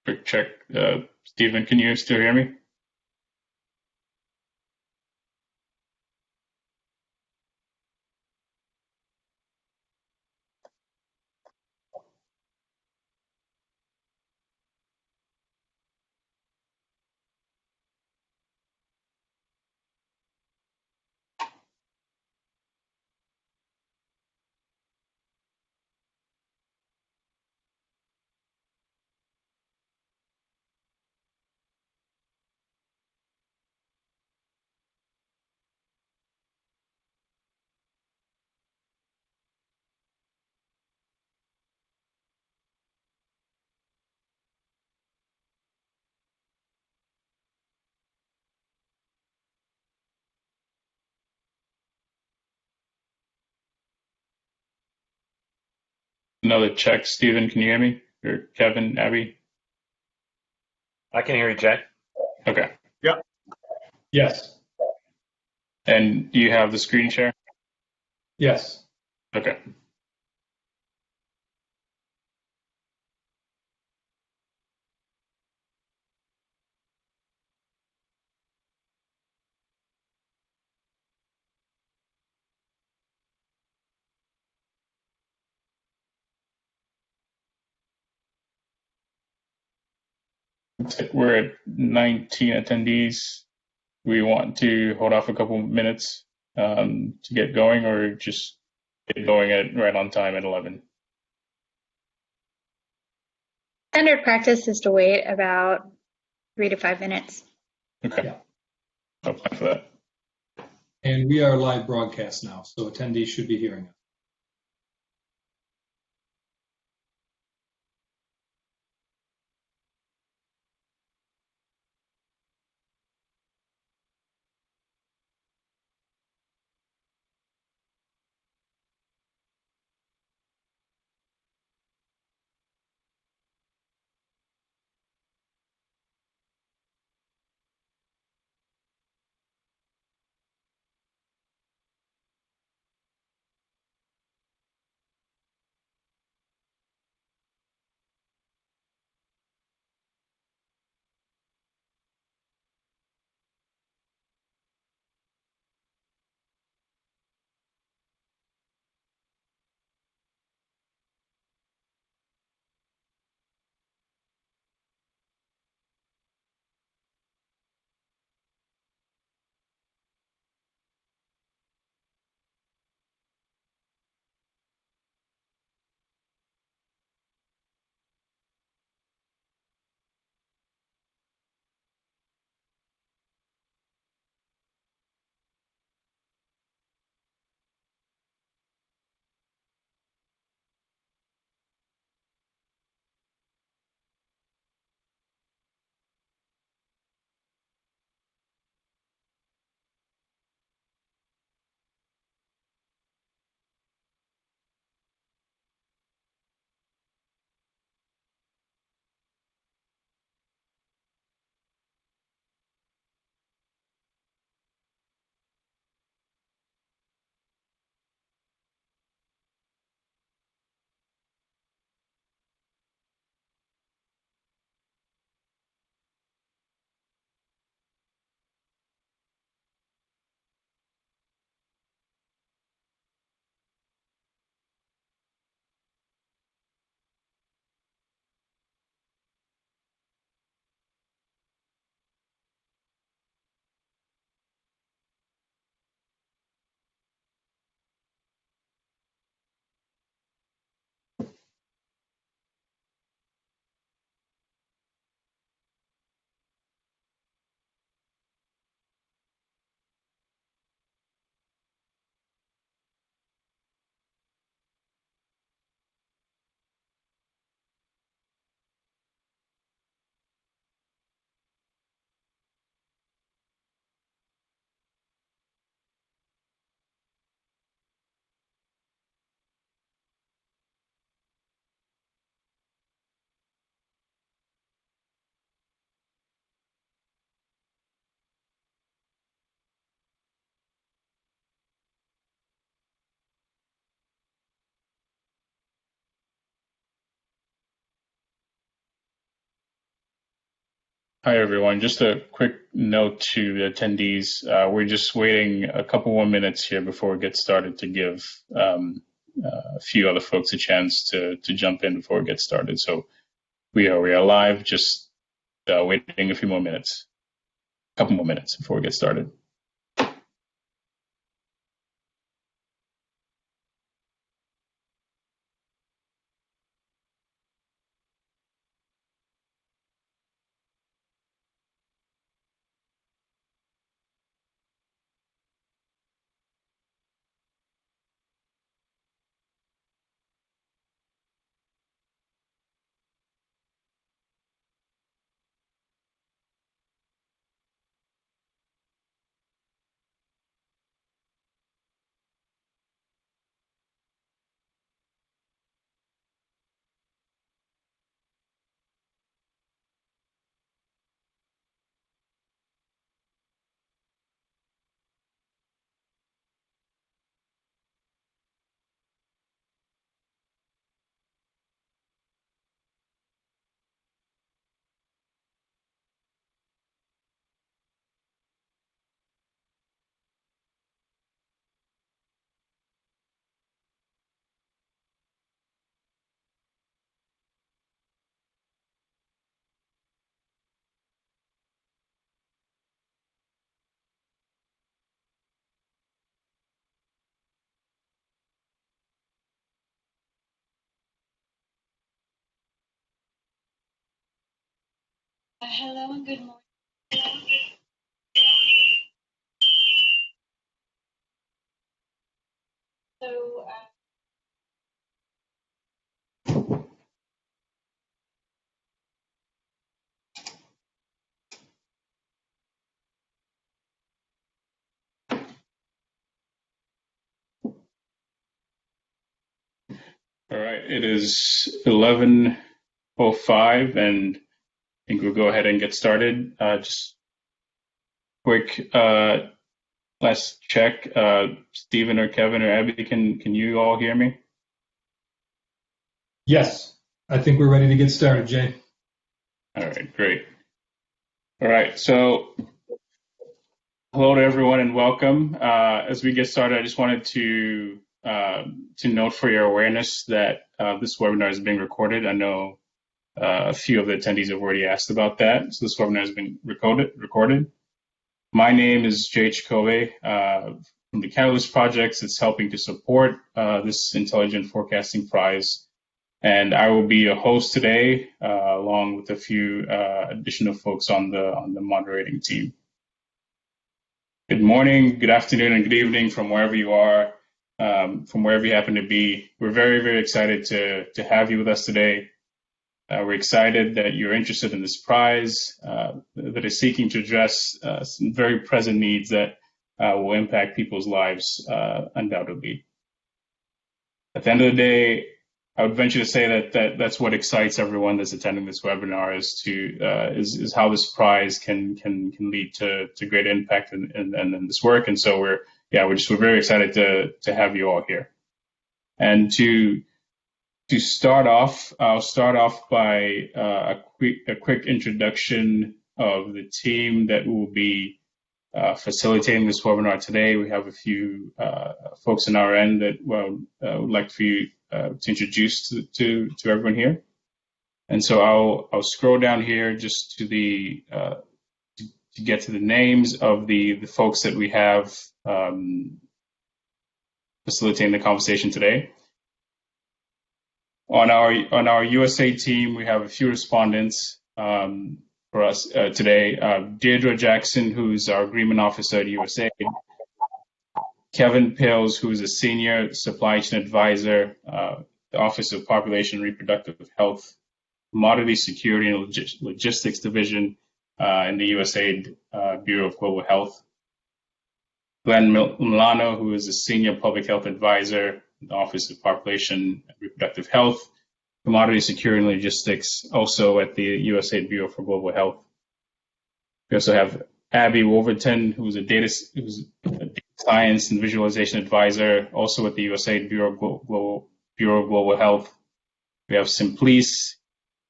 Quick check. Stephen, can you still hear me? Another check. Stephen, can you hear me? Or Kevin, Abby? I can hear you, Jay. Okay. Yep. Yes. And you have the screen share? Yes. Okay. We're at 19 attendees. We want to hold off a couple minutes to get going, or just get going at right on time at 11. Standard practice is to wait about 3 to 5 minutes. Okay. Yeah. I'll plan for that. And we are live broadcast now, so attendees should be hearing us. Hi, everyone. Just a quick note to the attendees. We're just waiting a couple more minutes here before we get started to give a few other folks a chance to jump in before we get started. So we are live, just waiting a few more minutes, a couple more minutes before we get started. Hello and good morning. So, All right, it is 11:05, and I think we'll go ahead and get started. Just quick last check. Stephen or Kevin or Abby, can you all hear me? Yes, I think we're ready to get started, Jay. All right, great. All right, so hello to everyone and welcome. As we get started, I just wanted to note for your awareness that this webinar is being recorded. I know a few of the attendees have already asked about that, so this webinar has been recorded. My name is Jay Chikove from the Catalyst Projects. It's helping to support this Intelligent Forecasting Prize. And I will be your host today, along with a few additional folks on the moderating team. Good morning, good afternoon, and good evening from wherever you are, from wherever you happen to be. We're very, very excited to have you with us today. We're excited that you're interested in this prize that is seeking to address some very present needs that will impact people's lives undoubtedly. At the end of the day, I would venture to say that's what excites everyone that's attending this webinar is how this prize can lead to great impact in this work. And so we're very excited to have you all here. And to start off, I'll start off by a quick introduction of the team that will be facilitating this webinar today. We have a few folks on our end that would like for you to introduce to everyone here. And so I'll scroll down here just to to get to the names of the folks that we have facilitating the conversation today. On our USAID team, we have a few respondents for us today. Deirdre Jackson, who's our agreement officer at USAID. Kevin Pills, who is a senior supply chain advisor, the Office of Population and Reproductive Health, Commodity Security and Logistics Division in the USAID Bureau of Global Health. Glenn Milano, who is a senior public health advisor, the Office of Population and Reproductive Health, Commodity Security and Logistics, also at the USAID Bureau for Global Health. We also have Abby Wolverton, who's a data science and visualization advisor, also at the USAID Bureau of Global Health. We have Simplice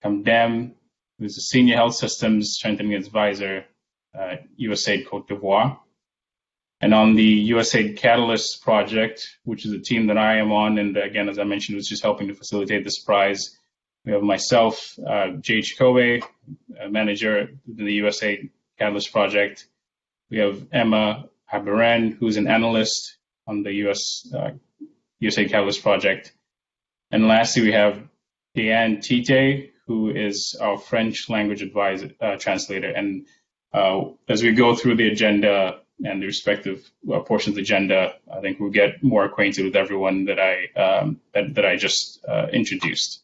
Kamdem, who's a Senior Health Systems Strengthening Advisor, USAID Côte d'Ivoire. And on the USAID Catalyst project, which is a team that I am on, and again, as I mentioned, was just helping to facilitate this prize, we have myself, J.H. Kobe, manager in the USAID Catalyst project. We have Emma Haberen, who's an analyst on the USAID Catalyst project. And lastly, we have Diane Tite, who is our French language advisor, translator. And as we go through the agenda and the respective portions of the agenda, I think we'll get more acquainted with everyone that I just introduced.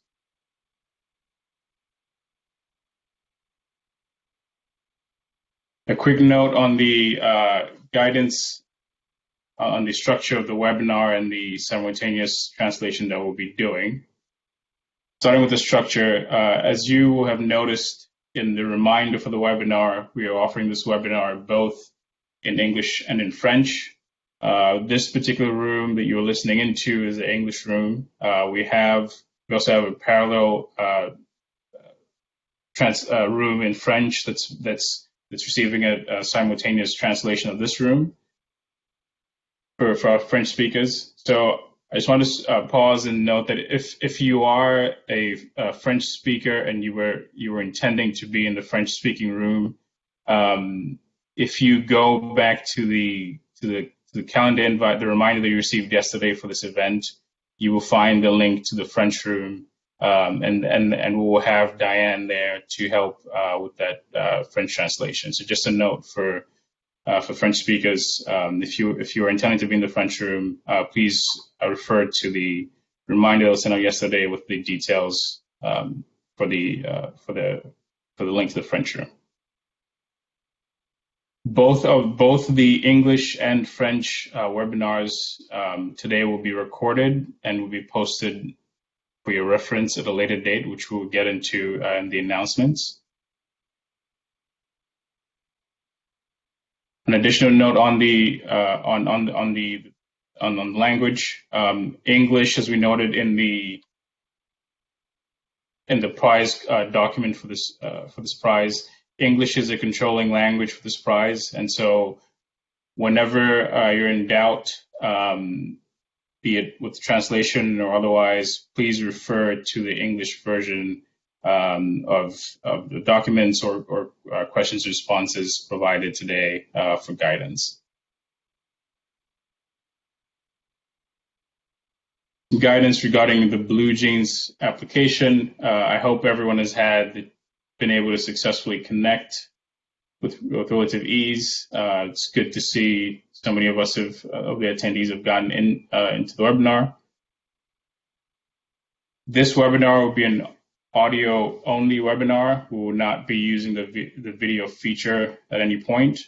A quick note on the guidance on the structure of the webinar and the simultaneous translation that we'll be doing. Starting with the structure, as you have noticed in the reminder for the webinar, we are offering this webinar both in English and in French. This particular room that you're listening into is the English room. We also have a parallel room in French that's receiving a simultaneous translation of this room for our French speakers. So I just want to pause and note that if you are a French speaker and you were intending to be in the French speaking room, if you go back to the calendar invite, the reminder that you received yesterday for this event, you will find the link to the French room, and we will have Diane there to help with that French translation. So just a note for French speakers, if you are intending to be in the French room, please refer to the reminder that was sent out yesterday with the details for the link to the French room. Both the English and French webinars today will be recorded and will be posted for your reference at a later date, which we'll get into in the announcements. An additional note on the language, English, as we noted in the prize document for this prize, English is a controlling language for this prize, and so whenever you're in doubt, be it with translation or otherwise, please refer to the English version of the documents or questions and responses provided today for guidance. Guidance regarding the Blue Jeans application. I hope everyone has been able to successfully connect with relative ease. It's good to see so many of us of the attendees have gotten into the webinar. This webinar will be an audio-only webinar. We will not be using the video feature at any point.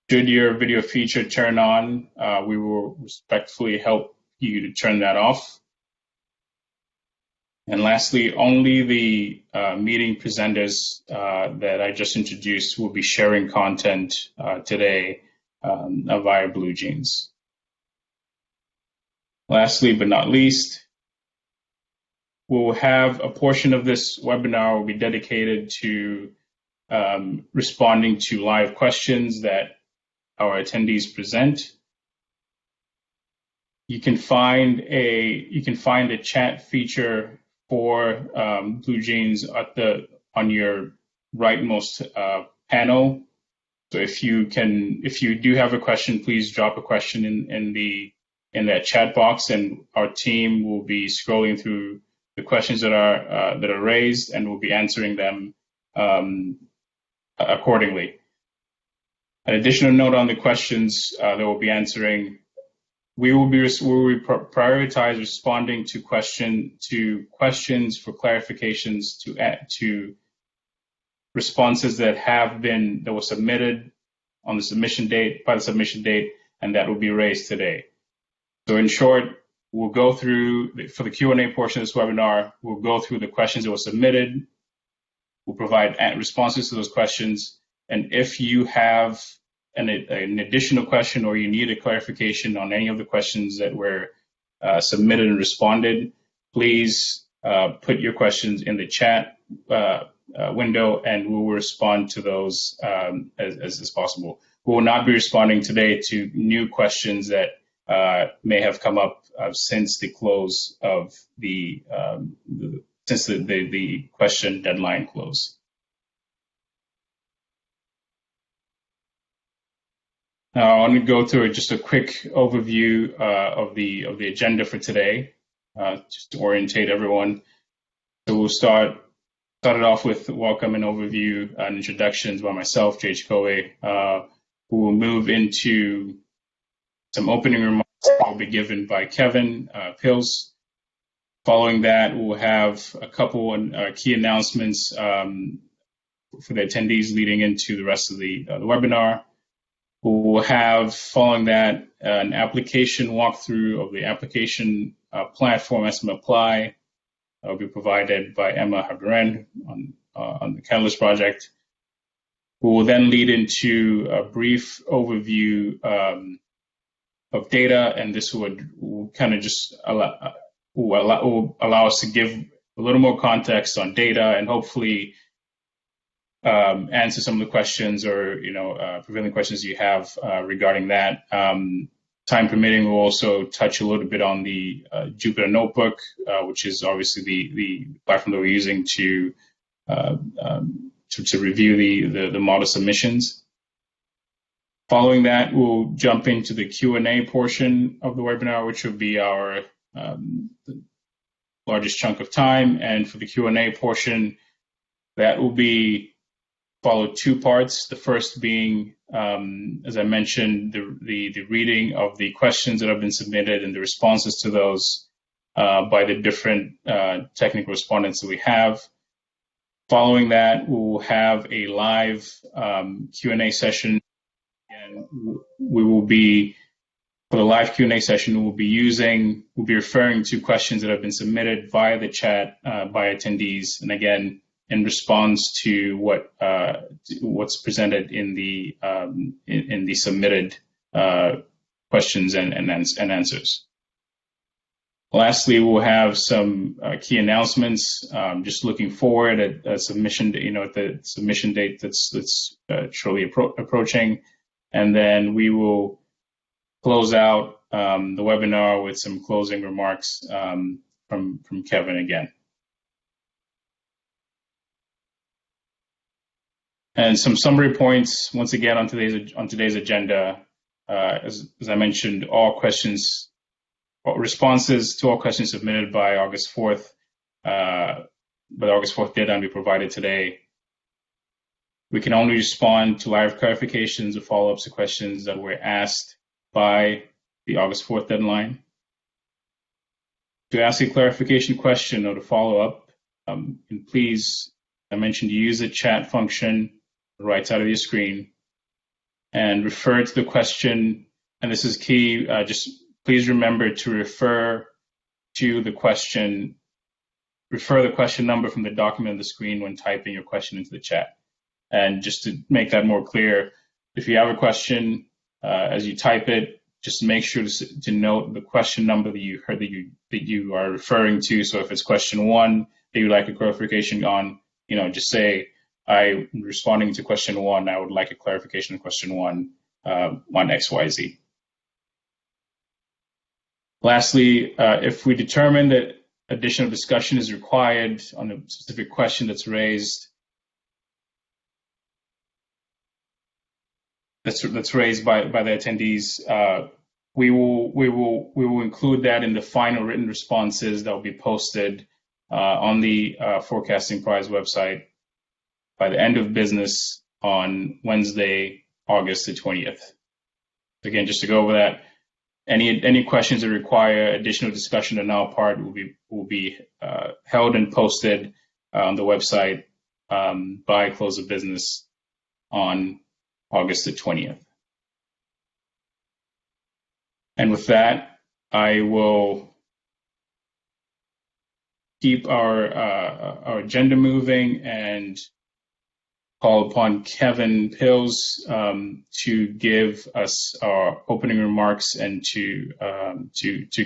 Should your video feature turn on, we will respectfully help you to turn that off. And lastly, only the meeting presenters that I just introduced will be sharing content today via Blue Jeans. Lastly, but not least, we'll have a portion of this webinar will be dedicated to responding to live questions that our attendees present. You can find a chat feature for Blue Jeans on your rightmost panel. So if you do have a question, please drop a question in that chat box, and our team will be scrolling through the questions that are raised, and we'll be answering them accordingly. An additional note on the questions that we'll be answering. We will prioritize responding to questions for clarifications to responses that were submitted on the submission date, and that will be raised today. So in short, we'll go through, for the Q&A portion of this webinar, we'll go through the questions that were submitted, we'll provide responses to those questions, and if you have an additional question or you need a clarification on any of the questions that were submitted and responded, please put your questions in the chat window, and we will respond to those as possible. We will not be responding today to new questions that may have come up since the close of the question deadline close. Now, I want to go through just a quick overview of the agenda for today, just to orientate everyone. So we'll start it off with welcome and overview and introductions by myself, J.H. Kowe. We will move into some opening remarks that will be given by Kevin Pills. Following that, we'll have a couple key announcements for the attendees leading into the rest of the webinar. We'll have, following that, an application walkthrough of the application platform, SMA Apply. That will be provided by Emma Habdurand on the Catalyst project. We will then lead into a brief overview of data, and this will kind of just allow us to give a little more context on data and hopefully answer some of the questions or prevailing questions you have regarding that. Time permitting, we'll also touch a little bit on the Jupyter Notebook, which is obviously the platform that we're using to review the model submissions. Following that, we'll jump into the Q&A portion of the webinar, which will be our largest chunk of time. And for the Q&A portion, that will be follow two parts. The first being, as I mentioned, the reading of the questions that have been submitted and the responses to those by the different technical respondents that we have. Following that, we'll have a live Q&A session, and we will be, for the live Q&A session, we'll be referring to questions that have been submitted via the chat by attendees, and again, in response to what's presented in the submitted questions and answers. Lastly, we'll have some key announcements. Just looking forward at the submission date that's shortly approaching, and then we will close out the webinar with some closing remarks from Kevin again. And some summary points, once again, on today's agenda. As I mentioned, responses to all questions submitted by August 4th, by the August 4th deadline we provided today. We can only respond to live clarifications or follow-ups to questions that were asked by the August 4th deadline. To ask a clarification question or to follow up, and please, I mentioned, use the chat function on the right side of your screen and refer to the question. And this is key. Just please remember to refer the question number from the document on the screen when typing your question into the chat. And just to make that more clear, if you have a question, as you type it, just make sure to note the question number that you heard that you are referring to. So if it's question 1 that you'd like a clarification on, just say, I'm responding to question 1. I would like a clarification on question 1 on XYZ. Lastly, if we determine that additional discussion is required on a specific question that's raised, that's raised by the attendees, we will include that in the final written responses that will be posted on the Forecasting Prize website by the end of business on Wednesday, August the 20th. Again, just to go over that, any questions that require additional discussion on our part will be held and posted on the website by close of business on August the 20th. And with that, I will keep our agenda moving and call upon Kevin Pills to give us our opening remarks and to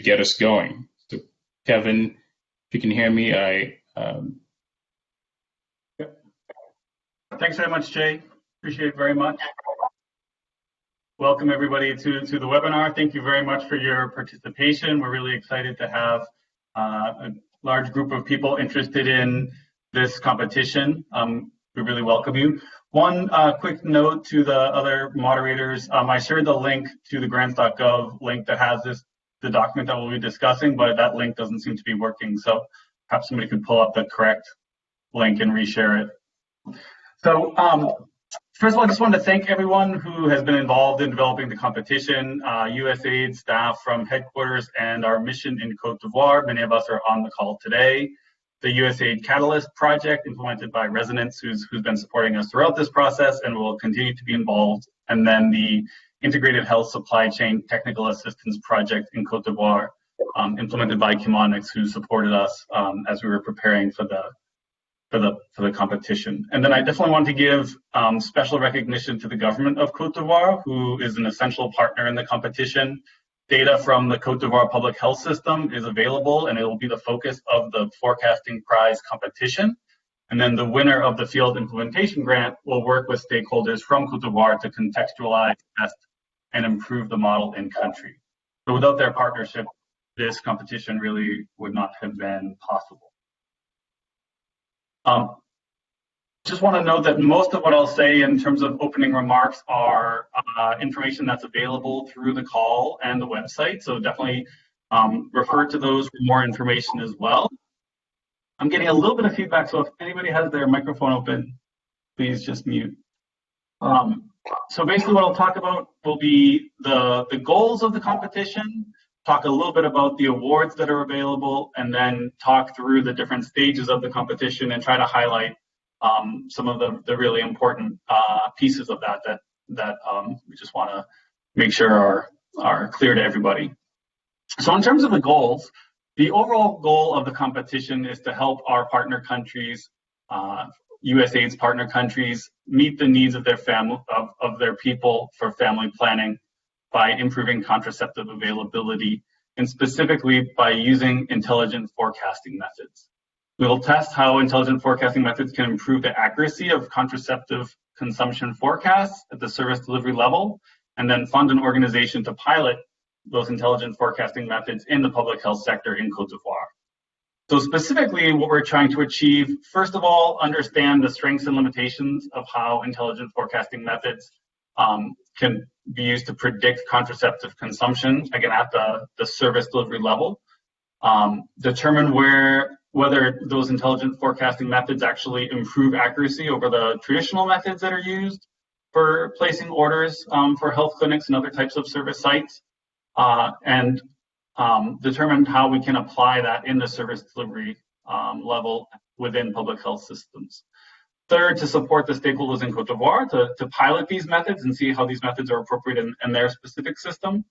get us going. So, Kevin, if you can hear me, Thanks very much, Jay. Appreciate it very much. Welcome everybody to the webinar. Thank you very much for your participation. We're really excited to have a large group of people interested in this competition. We really welcome you. One quick note to the other moderators. I shared the link to the grants.gov link that has the document that we'll be discussing, but that link doesn't seem to be working. So perhaps somebody could pull up the correct link and reshare it. So first of all, I just wanted to thank everyone who has been involved in developing the competition, USAID staff from headquarters and our mission in Cote d'Ivoire. Many of us are on the call today. The USAID Catalyst project implemented by Resonance, who's been supporting us throughout this process and will continue to be involved. And then the Integrated Health Supply Chain Technical Assistance project in Cote d'Ivoire, implemented by Chemonics, who supported us as we were preparing for the competition. And then I definitely want to give special recognition to the government of Cote d'Ivoire, who is an essential partner in the competition. Data from the Cote d'Ivoire Public Health System is available, and it will be the focus of the forecasting prize competition. And then the winner of the field implementation grant will work with stakeholders from Cote d'Ivoire to contextualize, test, and improve the model in country. So without their partnership, this competition really would not have been possible. Just want to note that most of what I'll say in terms of opening remarks are information that's available through the call and the website. So definitely refer to those for more information as well. I'm getting a little bit of feedback, so if anybody has their microphone open, please just mute. So basically what I'll talk about will be the goals of the competition, talk a little bit about the awards that are available, and then talk through the different stages of the competition and try to highlight some of the really important pieces of that we just want to make sure are clear to everybody. So in terms of the goals, the overall goal of the competition is to help our partner countries, USAID's partner countries, meet the needs of their people for family planning by improving contraceptive availability, and specifically by using intelligent forecasting methods. We will test how intelligent forecasting methods can improve the accuracy of contraceptive consumption forecasts at the service delivery level, and then fund an organization to pilot those intelligent forecasting methods in the public health sector in Cote d'Ivoire. So specifically, what we're trying to achieve, first of all, understand the strengths and limitations of how intelligent forecasting methods can be used to predict contraceptive consumption, again, at the service delivery level. Determine whether those intelligent forecasting methods actually improve accuracy over the traditional methods that are used for placing orders for health clinics and other types of service sites, and determine how we can apply that in the service delivery level within public health systems. Third, to support the stakeholders in Cote d'Ivoire to pilot these methods and see how these methods are appropriate in their specific system.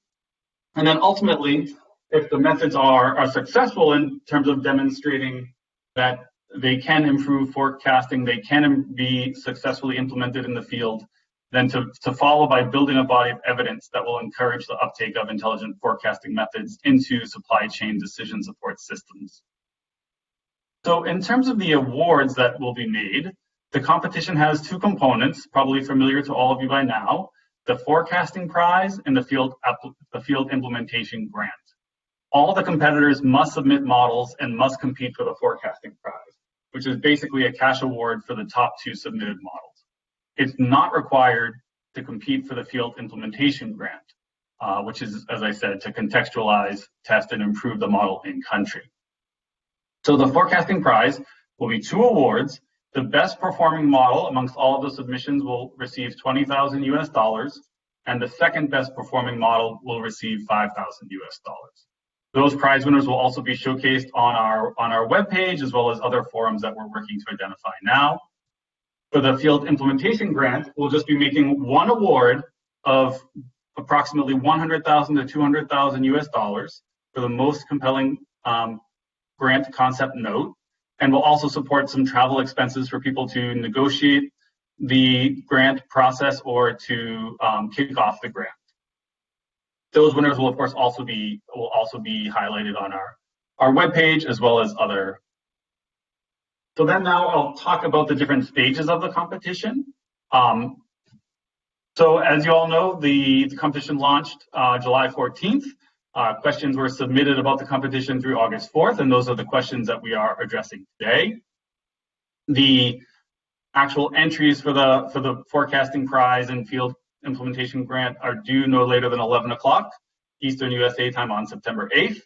And then ultimately, if the methods are successful in terms of demonstrating that they can improve forecasting, they can be successfully implemented in the field, then to follow by building a body of evidence that will encourage the uptake of intelligent forecasting methods into supply chain decision support systems. So in terms of the awards that will be made, the competition has two components, probably familiar to all of you by now: the forecasting prize and the field implementation grant. All the competitors must submit models and must compete for the forecasting prize, which is basically a cash award for the top two submitted models. It's not required to compete for the field implementation grant, which is, as I said, to contextualize, test, and improve the model in country. So the forecasting prize will be two awards. The best performing model amongst all of the submissions will receive $20,000 US, and the second best performing model will receive $5,000 US. Those prize winners will also be showcased on our webpage, as well as other forums that we're working to identify now. For the field implementation grant, we'll just be making one award of approximately $100,000 to $200,000 US for the most compelling grant concept note, and we'll also support some travel expenses for people to negotiate the grant process or to kick off the grant. Those winners will, of course, also be highlighted on our webpage, as well as other So then now I'll talk about the different stages of the competition. So as you all know, the competition launched July 14th. Questions were submitted about the competition through August 4th, and those are the questions that we are addressing today. The actual entries for the forecasting prize and field implementation grant are due no later than 11 o'clock Eastern USA time on September 8th.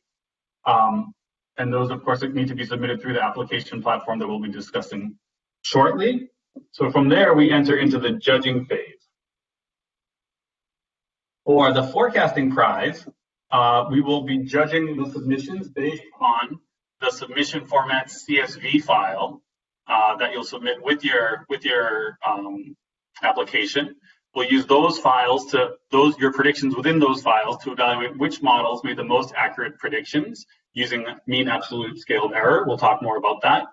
And those, of course, need to be submitted through the application platform that we'll be discussing shortly. So from there, we enter into the judging phase. For the forecasting prize, we will be judging the submissions based on the submission format CSV file that you'll submit with your application. We'll use those files your predictions within those files to evaluate which models made the most accurate predictions using mean absolute scaled error. We'll talk more about that.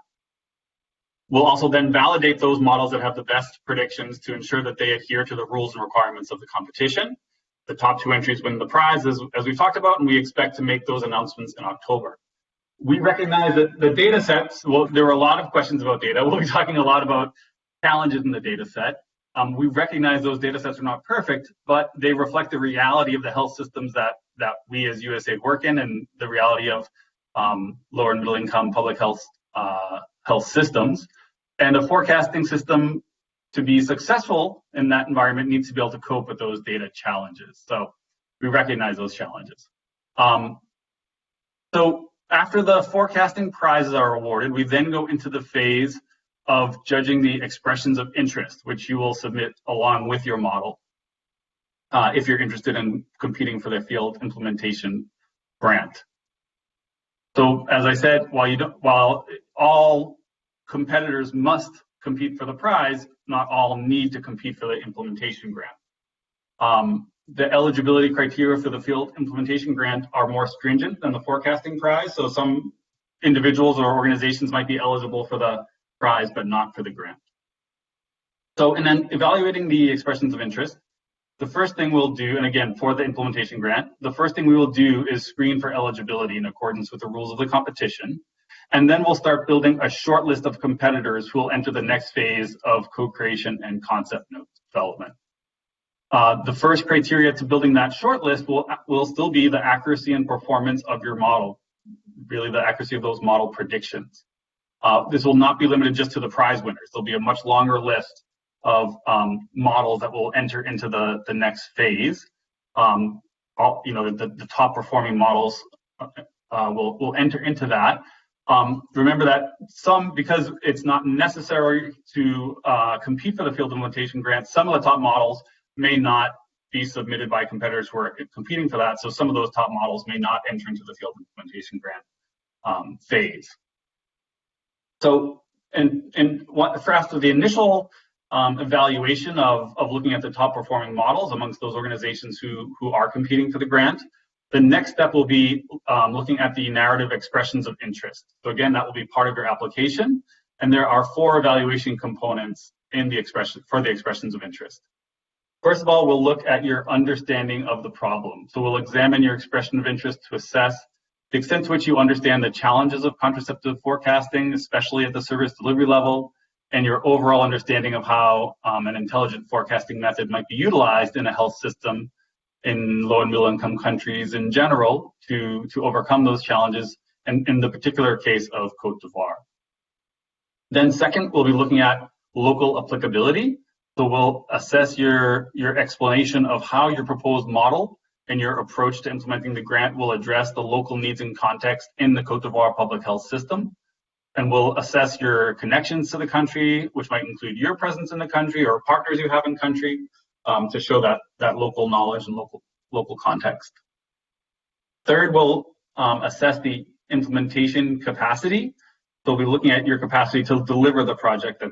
We'll also then validate those models that have the best predictions to ensure that they adhere to the rules and requirements of the competition. The top 2 entries win the prize, as we've talked about, and we expect to make those announcements in October. We recognize that the data sets, well, there were a lot of questions about data. We'll be talking a lot about challenges in the data set. We recognize those data sets are not perfect, but they reflect the reality of the health systems that we as USAID work in, and the reality of lower and middle income public health systems. And a forecasting system, to be successful in that environment, needs to be able to cope with those data challenges. So we recognize those challenges. So after the forecasting prizes are awarded, we then go into the phase of judging the expressions of interest, which you will submit along with your model if you're interested in competing for the field implementation grant. So as I said, while all competitors must compete for the prize, not all need to compete for the implementation grant. The eligibility criteria for the field implementation grant are more stringent than the forecasting prize. So some individuals or organizations might be eligible for the prize, but not for the grant. So, and then evaluating the expressions of interest, the first thing we'll do, and again, for the implementation grant, the first thing we will do is screen for eligibility in accordance with the rules of the competition. And then we'll start building a short list of competitors who will enter the next phase of co-creation and concept note development. The first criteria to building that short list will still be the accuracy and performance of your model, really the accuracy of those model predictions. This will not be limited just to the prize winners. There'll be a much longer list of models that will enter into the next phase. The top performing models will enter into that. Remember that because it's not necessary to compete for the field implementation grant, some of the top models may not be submitted by competitors who are competing for that. So some of those top models may not enter into the field implementation grant phase. So, for after the initial evaluation of looking at the top performing models amongst those organizations who are competing for the grant, the next step will be looking at the narrative expressions of interest. So again, that will be part of your application, and there are 4 evaluation components in the expressions of interest. First of all, we'll look at your understanding of the problem. So we'll examine your expression of interest to assess the extent to which you understand the challenges of contraceptive forecasting, especially at the service delivery level, and your overall understanding of how an intelligent forecasting method might be utilized in a health system in low and middle income countries in general to overcome those challenges, and in the particular case of Cote d'Ivoire. Then second, we'll be looking at local applicability. So we'll assess your explanation of how your proposed model and your approach to implementing the grant will address the local needs and context in the Cote d'Ivoire public health system. And we'll assess your connections to the country, which might include your presence in the country or partners you have in country, to show that local knowledge and local context. Third, we'll assess the implementation capacity. So we'll be looking at your capacity to deliver the project that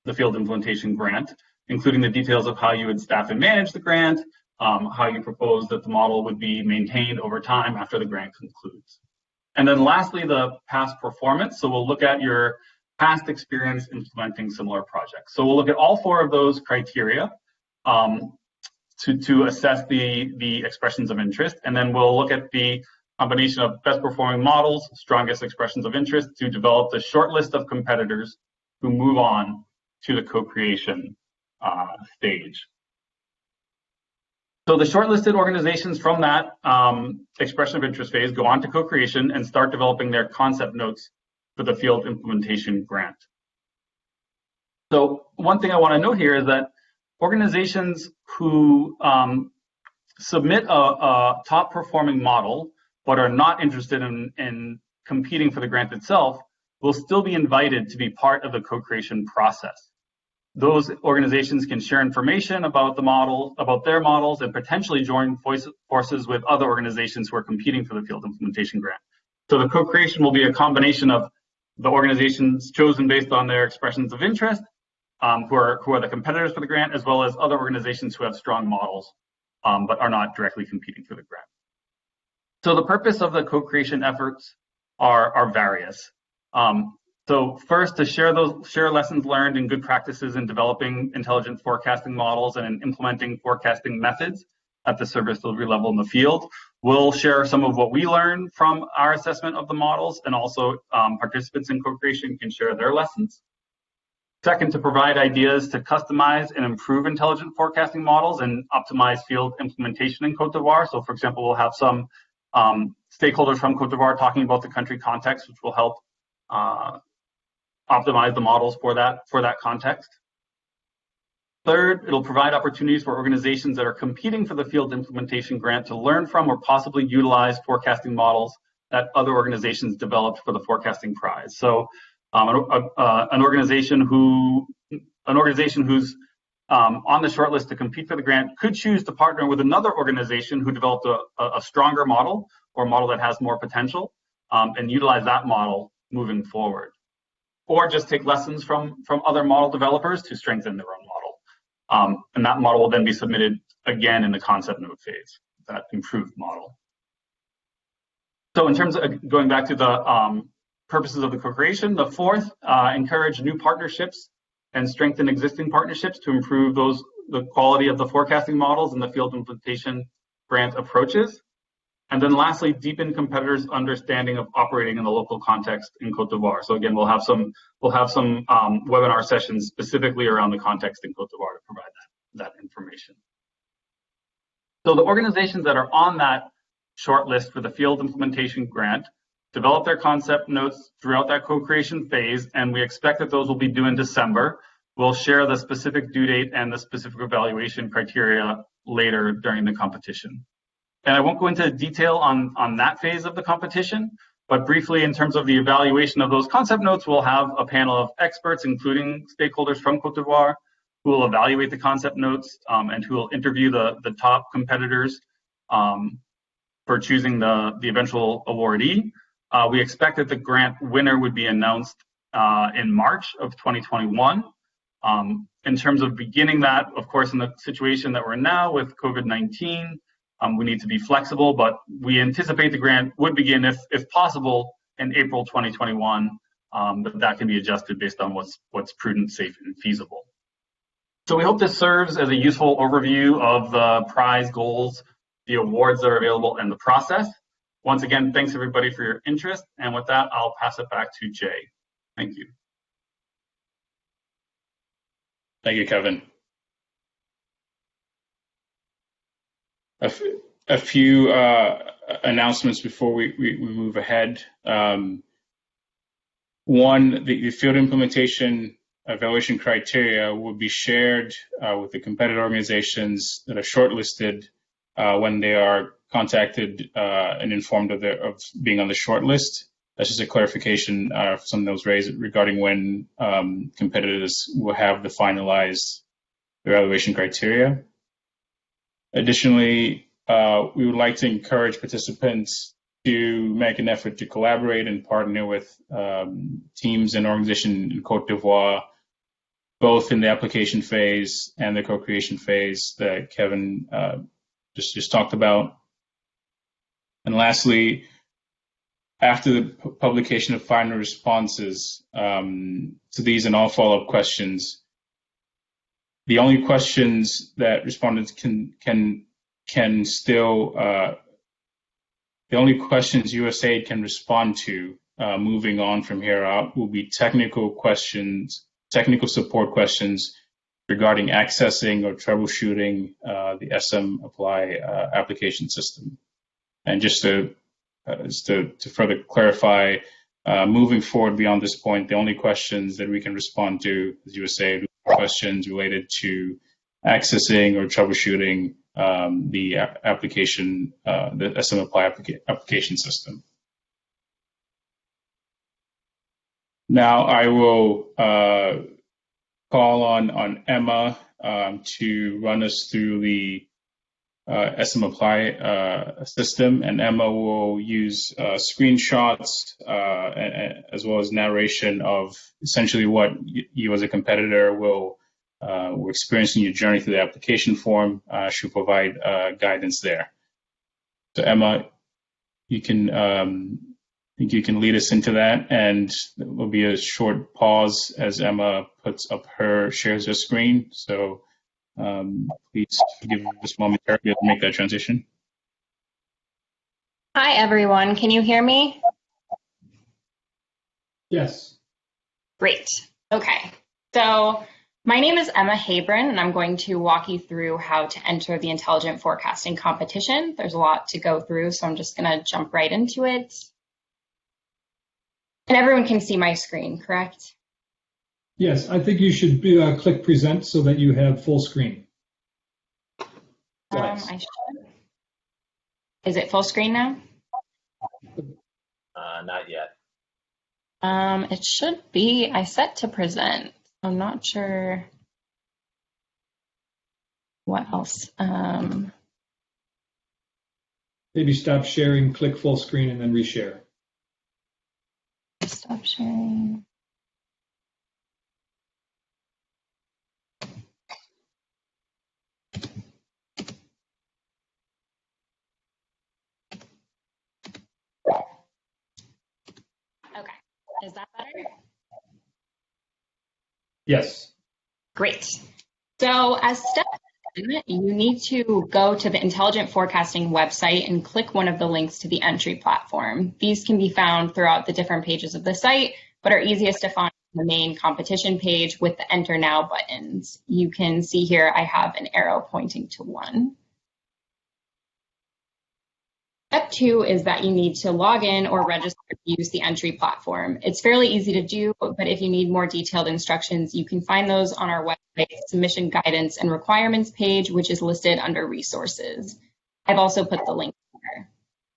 the field implementation grant, including the details of how you would staff and manage the grant, how you propose that the model would be maintained over time after the grant concludes. And then lastly, the past performance. So we'll look at your past experience implementing similar projects. So we'll look at all 4 of those criteria to assess the expressions of interest. And then we'll look at the combination of best performing models, strongest expressions of interest to develop the short list of competitors who move on to the co-creation stage. So the shortlisted organizations from that expression of interest phase go on to co-creation and start developing their concept notes for the field implementation grant. So one thing I want to note here is that organizations who submit a top performing model but are not interested in competing for the grant itself will still be invited to be part of the co-creation process. Those organizations can share information about the model, about their models, and potentially join forces with other organizations who are competing for the field implementation grant. So the co-creation will be a combination of the organizations chosen based on their expressions of interest, who are the competitors for the grant, as well as other organizations who have strong models, but are not directly competing for the grant. So the purpose of the co-creation efforts are various. So first, to share lessons learned and good practices in developing intelligent forecasting models and in implementing forecasting methods at the service delivery level in the field. We'll share some of what we learned from our assessment of the models, and also participants in co-creation can share their lessons. Second, to provide ideas to customize and improve intelligent forecasting models and optimize field implementation in Cote d'Ivoire. So for example, we'll have some stakeholders from Cote d'Ivoire talking about the country context, which will help optimize the models for that context. Third, it'll provide opportunities for organizations that are competing for the field implementation grant to learn from or possibly utilize forecasting models that other organizations developed for the forecasting prize. So an organization who's on the short list to compete for the grant could choose to partner with another organization who developed a stronger model or a model that has more potential, and utilize that model moving forward. Or just take lessons from other model developers to strengthen their own model. And that model will then be submitted again in the concept note phase, that improved model. So in terms of going back to the purposes of the co-creation, the fourth, encourage new partnerships and strengthen existing partnerships to improve the quality of the forecasting models and the field implementation grant approaches. And then lastly, deepen competitors' understanding of operating in the local context in Cote d'Ivoire. So again, we'll have some webinar sessions specifically around the context in Cote d'Ivoire to provide that information. So the organizations that are on that short list for the field implementation grant develop their concept notes throughout that co-creation phase, and we expect that those will be due in December. We'll share the specific due date and the specific evaluation criteria later during the competition. And I won't go into detail on that phase of the competition, but briefly in terms of the evaluation of those concept notes, we'll have a panel of experts, including stakeholders from Cote d'Ivoire, who will evaluate the concept notes and who will interview the top competitors for choosing the eventual awardee. We expect that the grant winner would be announced in March of 2021. In terms of beginning that, of course, in the situation that we're in now with COVID-19, we need to be flexible, but we anticipate the grant would begin, if possible, in April 2021, but that can be adjusted based on what's prudent, safe, and feasible. So we hope this serves as a useful overview of the prize goals, the awards that are available, and the process. Once again, thanks everybody for your interest, and with that, I'll pass it back to Jay. Thank you. Thank you, Kevin. A few announcements before we move ahead. One, the field implementation evaluation criteria will be shared with the competitor organizations that are shortlisted when they are contacted and informed of being on the short list. That's just a clarification of something that was raised regarding when competitors will have the finalized evaluation criteria. Additionally, we would like to encourage participants to make an effort to collaborate and partner with teams and organizations in Cote d'Ivoire, both in the application phase and the co-creation phase that Kevin just talked about. And lastly, after the publication of final responses to these and all follow-up questions, the only questions that respondents can still The only questions USAID can respond to moving on from here out will be technical questions, technical support questions regarding accessing or troubleshooting the SM Apply application system. And just to further clarify, moving forward beyond this point, the only questions that we can respond to as USAID are questions related to accessing or troubleshooting the application, the SM Apply application system. Now I will call on Emma to run us through the SM Apply system, and Emma will use screenshots as well as narration of essentially what you as a competitor will experience in your journey through the application form. She'll provide guidance there. So Emma, you can I think you can lead us into that, and there will be a short pause as Emma shares her screen. So please give us momentarily to make that transition. Hi, everyone. Can you hear me? Yes. Great. Okay. So my name is Emma Habron, and I'm going to walk you through how to enter the intelligent forecasting competition. There's a lot to go through, so I'm just going to jump right into it. And everyone can see my screen, correct? Yes, I think you should click present so that you have full screen. I should. Is it full screen now? Not yet. It should be. I set to present. I'm not sure what else. Maybe stop sharing, click full screen, and then reshare. Stop sharing. Okay, is that better? Yes. Great. So as step one, you need to go to the Intelligent Forecasting website and click one of the links to the entry platform. These can be found throughout the different pages of the site, but are easiest to find on the main competition page with the Enter Now buttons. You can see here I have an arrow pointing to one. Step two is that you need to log in or register to use the entry platform. It's fairly easy to do, but if you need more detailed instructions, you can find those on our website submission guidance and requirements page, which is listed under resources. I've also put the link there.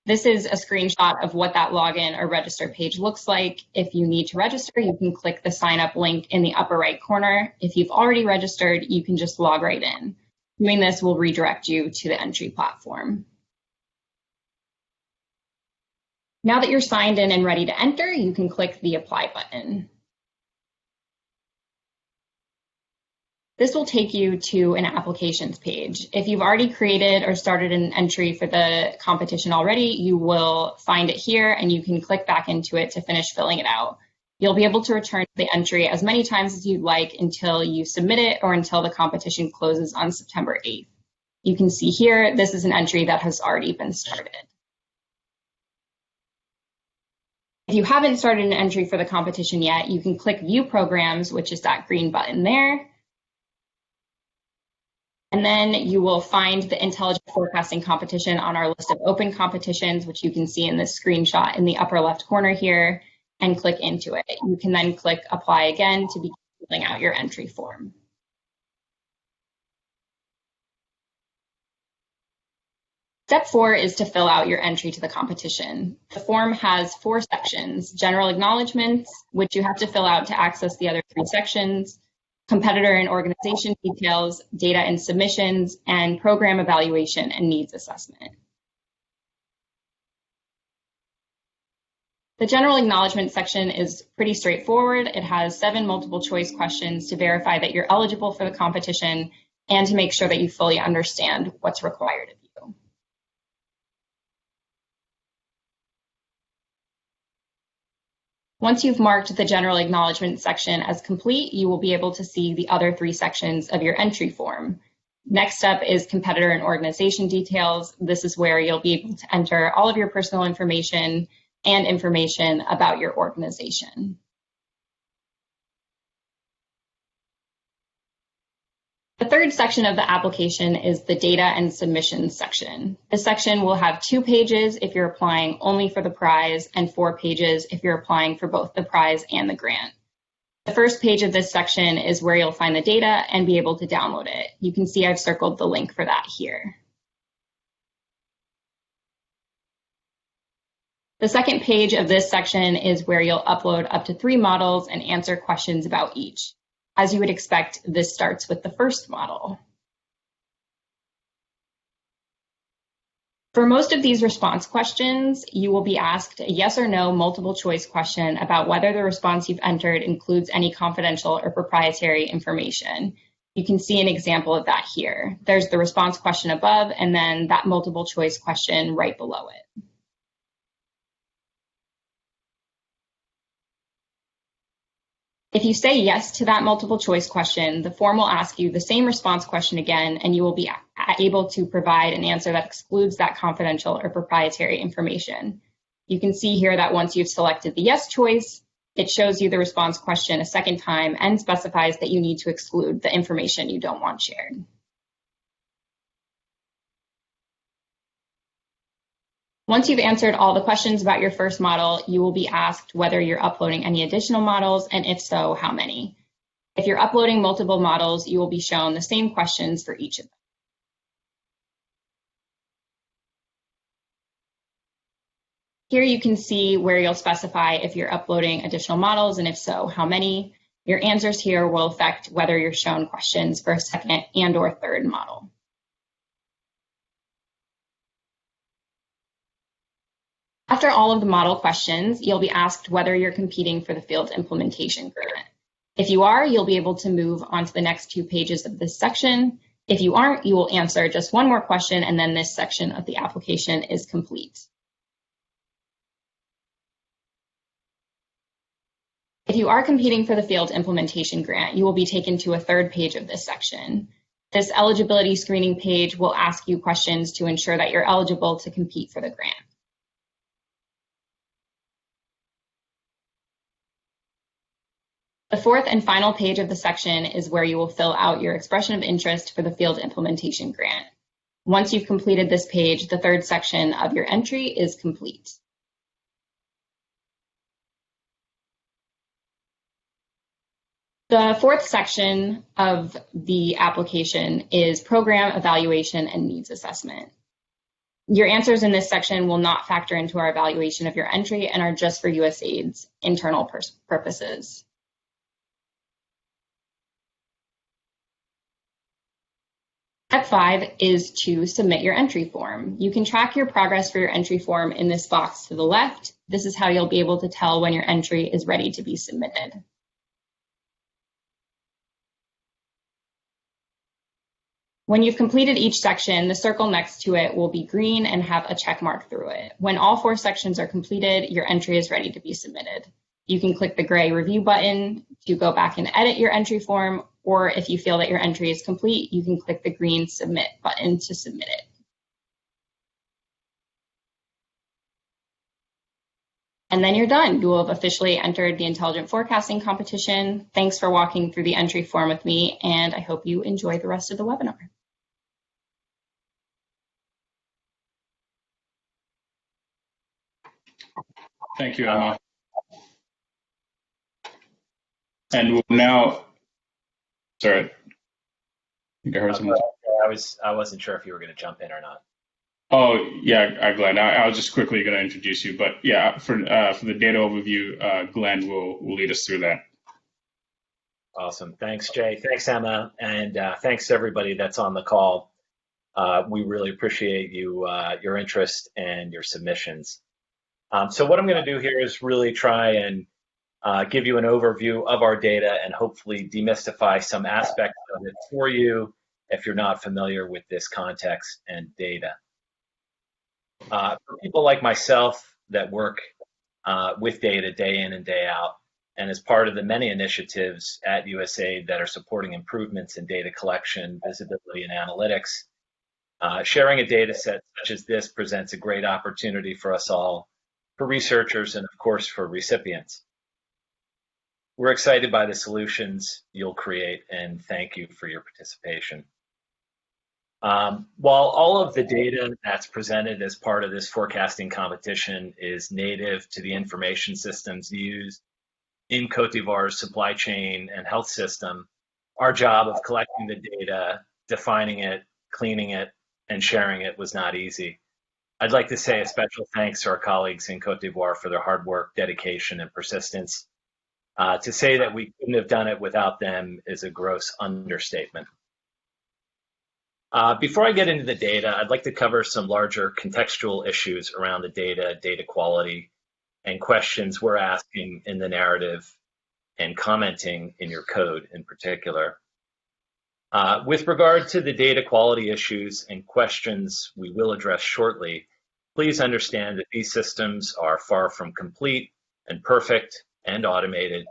This is a screenshot of what that login or register page looks like. If you need to register, you can click the sign up link in the upper right corner. If you've already registered, you can just log right in. Doing this will redirect you to the entry platform. Now that you're signed in and ready to enter, you can click the Apply button. This will take you to an applications page. If you've already created or started an entry for the competition already, you will find it here and you can click back into it to finish filling it out. You'll be able to return the entry as many times as you'd like until you submit it or until the competition closes on September 8th. You can see here, this is an entry that has already been started. If you haven't started an entry for the competition yet, you can click View Programs, which is that green button there. And then you will find the Intelligent Forecasting competition on our list of open competitions, which you can see in this screenshot in the upper left corner here, and click into it. You can then click Apply again to begin filling out your entry form. Step 4 is to fill out your entry to the competition. The form has 4 sections: general acknowledgements, which you have to fill out to access the other 3 sections, competitor and organization details, data and submissions, and program evaluation and needs assessment. The general acknowledgement section is pretty straightforward. It has 7 multiple choice questions to verify that you're eligible for the competition and to make sure that you fully understand what's required of you. Once you've marked the general acknowledgement section as complete, you will be able to see the other 3 sections of your entry form. Next up is competitor and organization details. This is where you'll be able to enter all of your personal information and information about your organization. The third section of the application is the data and submissions section. This section will have 2 pages if you're applying only for the prize and 4 pages if you're applying for both the prize and the grant. The first page of this section is where you'll find the data and be able to download it. You can see I've circled the link for that here. The second page of this section is where you'll upload up to 3 models and answer questions about each. As you would expect, this starts with the first model. For most of these response questions, you will be asked a yes or no multiple choice question about whether the response you've entered includes any confidential or proprietary information. You can see an example of that here. There's the response question above and then that multiple choice question right below it. If you say yes to that multiple choice question, the form will ask you the same response question again, and you will be able to provide an answer that excludes that confidential or proprietary information. You can see here that once you've selected the yes choice, it shows you the response question a second time and specifies that you need to exclude the information you don't want shared. Once you've answered all the questions about your first model, you will be asked whether you're uploading any additional models, and if so, how many. If you're uploading multiple models, you will be shown the same questions for each of them. Here you can see where you'll specify if you're uploading additional models, and if so, how many. Your answers here will affect whether you're shown questions for a second and or third model. After all of the model questions, you'll be asked whether you're competing for the field implementation grant. If you are, you'll be able to move on to the next 2 pages of this section. If you aren't, you will answer just 1 more question, and then this section of the application is complete. If you are competing for the field implementation grant, you will be taken to a 3rd page of this section. This eligibility screening page will ask you questions to ensure that you're eligible to compete for the grant. The 4th and final page of the section is where you will fill out your expression of interest for the field implementation grant. Once you've completed this page, the 3rd section of your entry is complete. The 4th section of the application is program evaluation and needs assessment. Your answers in this section will not factor into our evaluation of your entry and are just for USAID's internal purposes. Step 5 is to submit your entry form. You can track your progress for your entry form in this box to the left. This is how you'll be able to tell when your entry is ready to be submitted. When you've completed each section, the circle next to it will be green and have a check mark through it. When all 4 sections are completed, your entry is ready to be submitted. You can click the gray review button to go back and edit your entry form, or if you feel that your entry is complete, you can click the green submit button to submit it. And then you're done. You will have officially entered the Intelligent Forecasting Competition. Thanks for walking through the entry form with me, and I hope you enjoy the rest of the webinar. Thank you, Emma. And we'll now, sorry, I think I heard someone. I wasn't sure if you were going to jump in or not. Oh, yeah, Glenn, I was just quickly going to introduce you, but yeah, for the data overview, Glenn will lead us through that. Awesome. Thanks, Jay. Thanks, Emma. And thanks to everybody that's on the call. We really appreciate your interest and your submissions. So what I'm going to do here is really try and give you an overview of our data and hopefully demystify some aspects of it for you if you're not familiar with this context and data. For people like myself that work with data day in and day out, and as part of the many initiatives at USAID that are supporting improvements in data collection, visibility, and analytics, sharing a data set such as this presents a great opportunity for us all, for researchers, and of course for recipients. We're excited by the solutions you'll create, and thank you for your participation. While all of the data that's presented as part of this forecasting competition is native to the information systems used in Côte d'Ivoire's supply chain and health system, our job of collecting the data, defining it, cleaning it, and sharing it was not easy. I'd like to say a special thanks to our colleagues in Côte d'Ivoire for their hard work, dedication, and persistence. To say that we couldn't have done it without them is a gross understatement. Before I get into the data, I'd like to cover some larger contextual issues around the data quality, and questions we're asking in the narrative and commenting in your code in particular. With regard to the data quality issues and questions we will address shortly, please understand that these systems are far from complete and perfect and automated,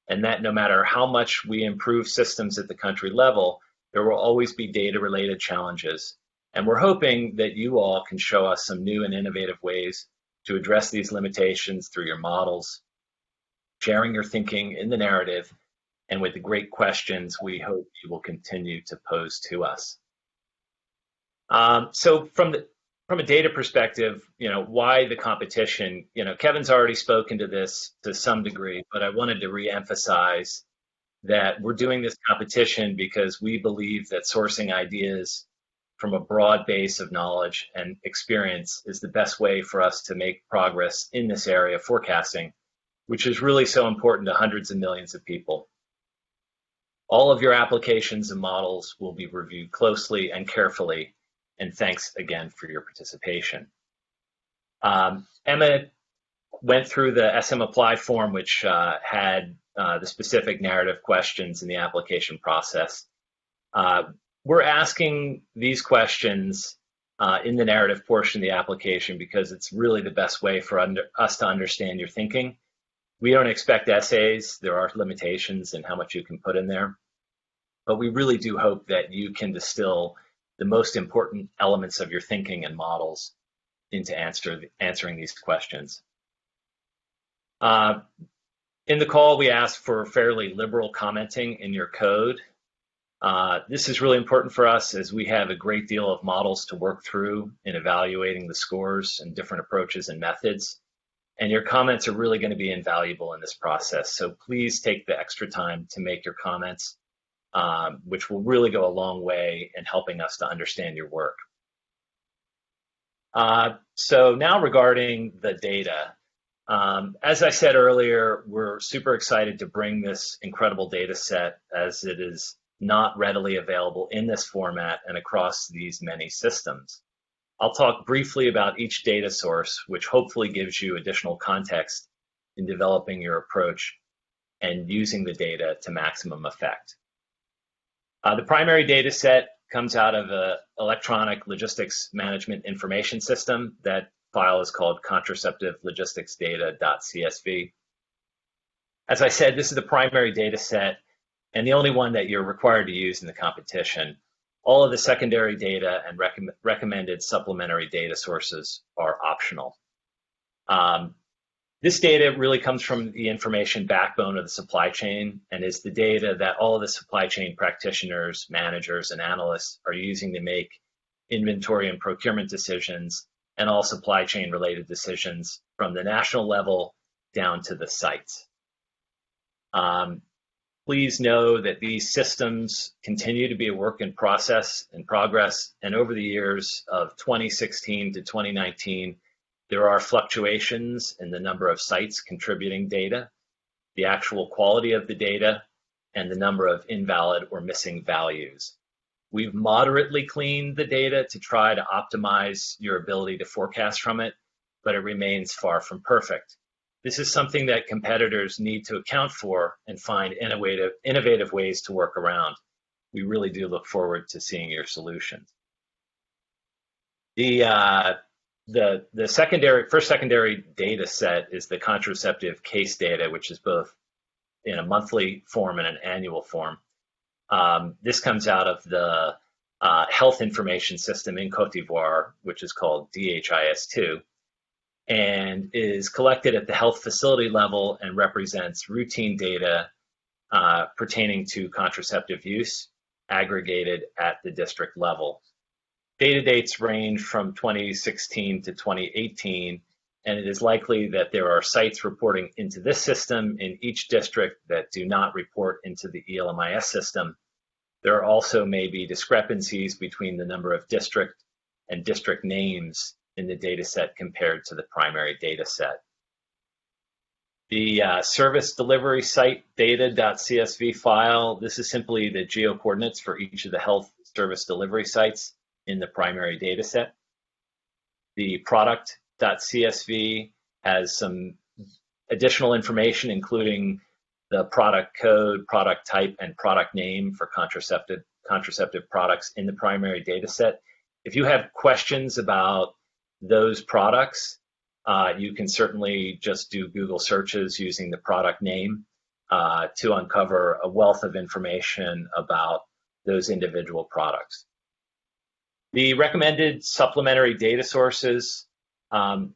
and that no matter how much we improve systems at the country level, there will always be data-related challenges. And we're hoping that you all can show us some new and innovative ways to address these limitations through your models, sharing your thinking in the narrative, and with the great questions we hope you will continue to pose to us. So from a data perspective, why the competition? Kevin's already spoken to this to some degree, but I wanted to reemphasize that we're doing this competition because we believe that sourcing ideas from a broad base of knowledge and experience is the best way for us to make progress in this area of forecasting, which is really so important to hundreds of millions of people. All of your applications and models will be reviewed closely and carefully, and thanks again for your participation. Emma went through the SM Apply form, which had the specific narrative questions in the application process. We're asking these questions in the narrative portion of the application because it's really the best way for us to understand your thinking. We don't expect essays. There are limitations in how much you can put in there, but we really do hope that you can distill the most important elements of your thinking and models into answering these questions. In the call, we asked for fairly liberal commenting in your code. This is really important for us as we have a great deal of models to work through in evaluating the scores and different approaches and methods. And your comments are really going to be invaluable in this process. So please take the extra time to make your comments, which will really go a long way in helping us to understand your work. So now regarding the data. As I said earlier, we're super excited to bring this incredible data set as it is not readily available in this format and across these many systems. I'll talk briefly about each data source, which hopefully gives you additional context in developing your approach and using the data to maximum effect. The primary data set comes out of an electronic logistics management information system. That file is called contraceptivelogisticsdata.csv. As I said, this is the primary data set and the only one that you're required to use in the competition. All of the secondary data and recommended supplementary data sources are optional. This data really comes from the information backbone of the supply chain and is the data that all of the supply chain practitioners, managers, and analysts are using to make inventory and procurement decisions and all supply chain related decisions from the national level down to the sites. Please know that these systems continue to be a work in progress, and over the years of 2016 to 2019, there are fluctuations in the number of sites contributing data, the actual quality of the data, and the number of invalid or missing values. We've moderately cleaned the data to try to optimize your ability to forecast from it, but it remains far from perfect. This is something that competitors need to account for and find innovative ways to work around. We really do look forward to seeing your solutions. The first secondary data set is the contraceptive case data, which is both in a monthly form and an annual form. This comes out of the health information system in Cote d'Ivoire, which is called DHIS2, and is collected at the health facility level and represents routine data pertaining to contraceptive use, aggregated at the district level. Data dates range from 2016 to 2018, and it is likely that there are sites reporting into this system in each district that do not report into the ELMIS system. There also may be discrepancies between the number of district and district names in the data set compared to the primary data set. The service delivery site data.csv file, this is simply the geocoordinates for each of the health service delivery sites in the primary data set. The product.csv has some additional information, including the product code, product type, and product name for contraceptive products in the primary data set. If you have questions about those products, you can certainly just do Google searches using the product name to uncover a wealth of information about those individual products. The recommended supplementary data sources,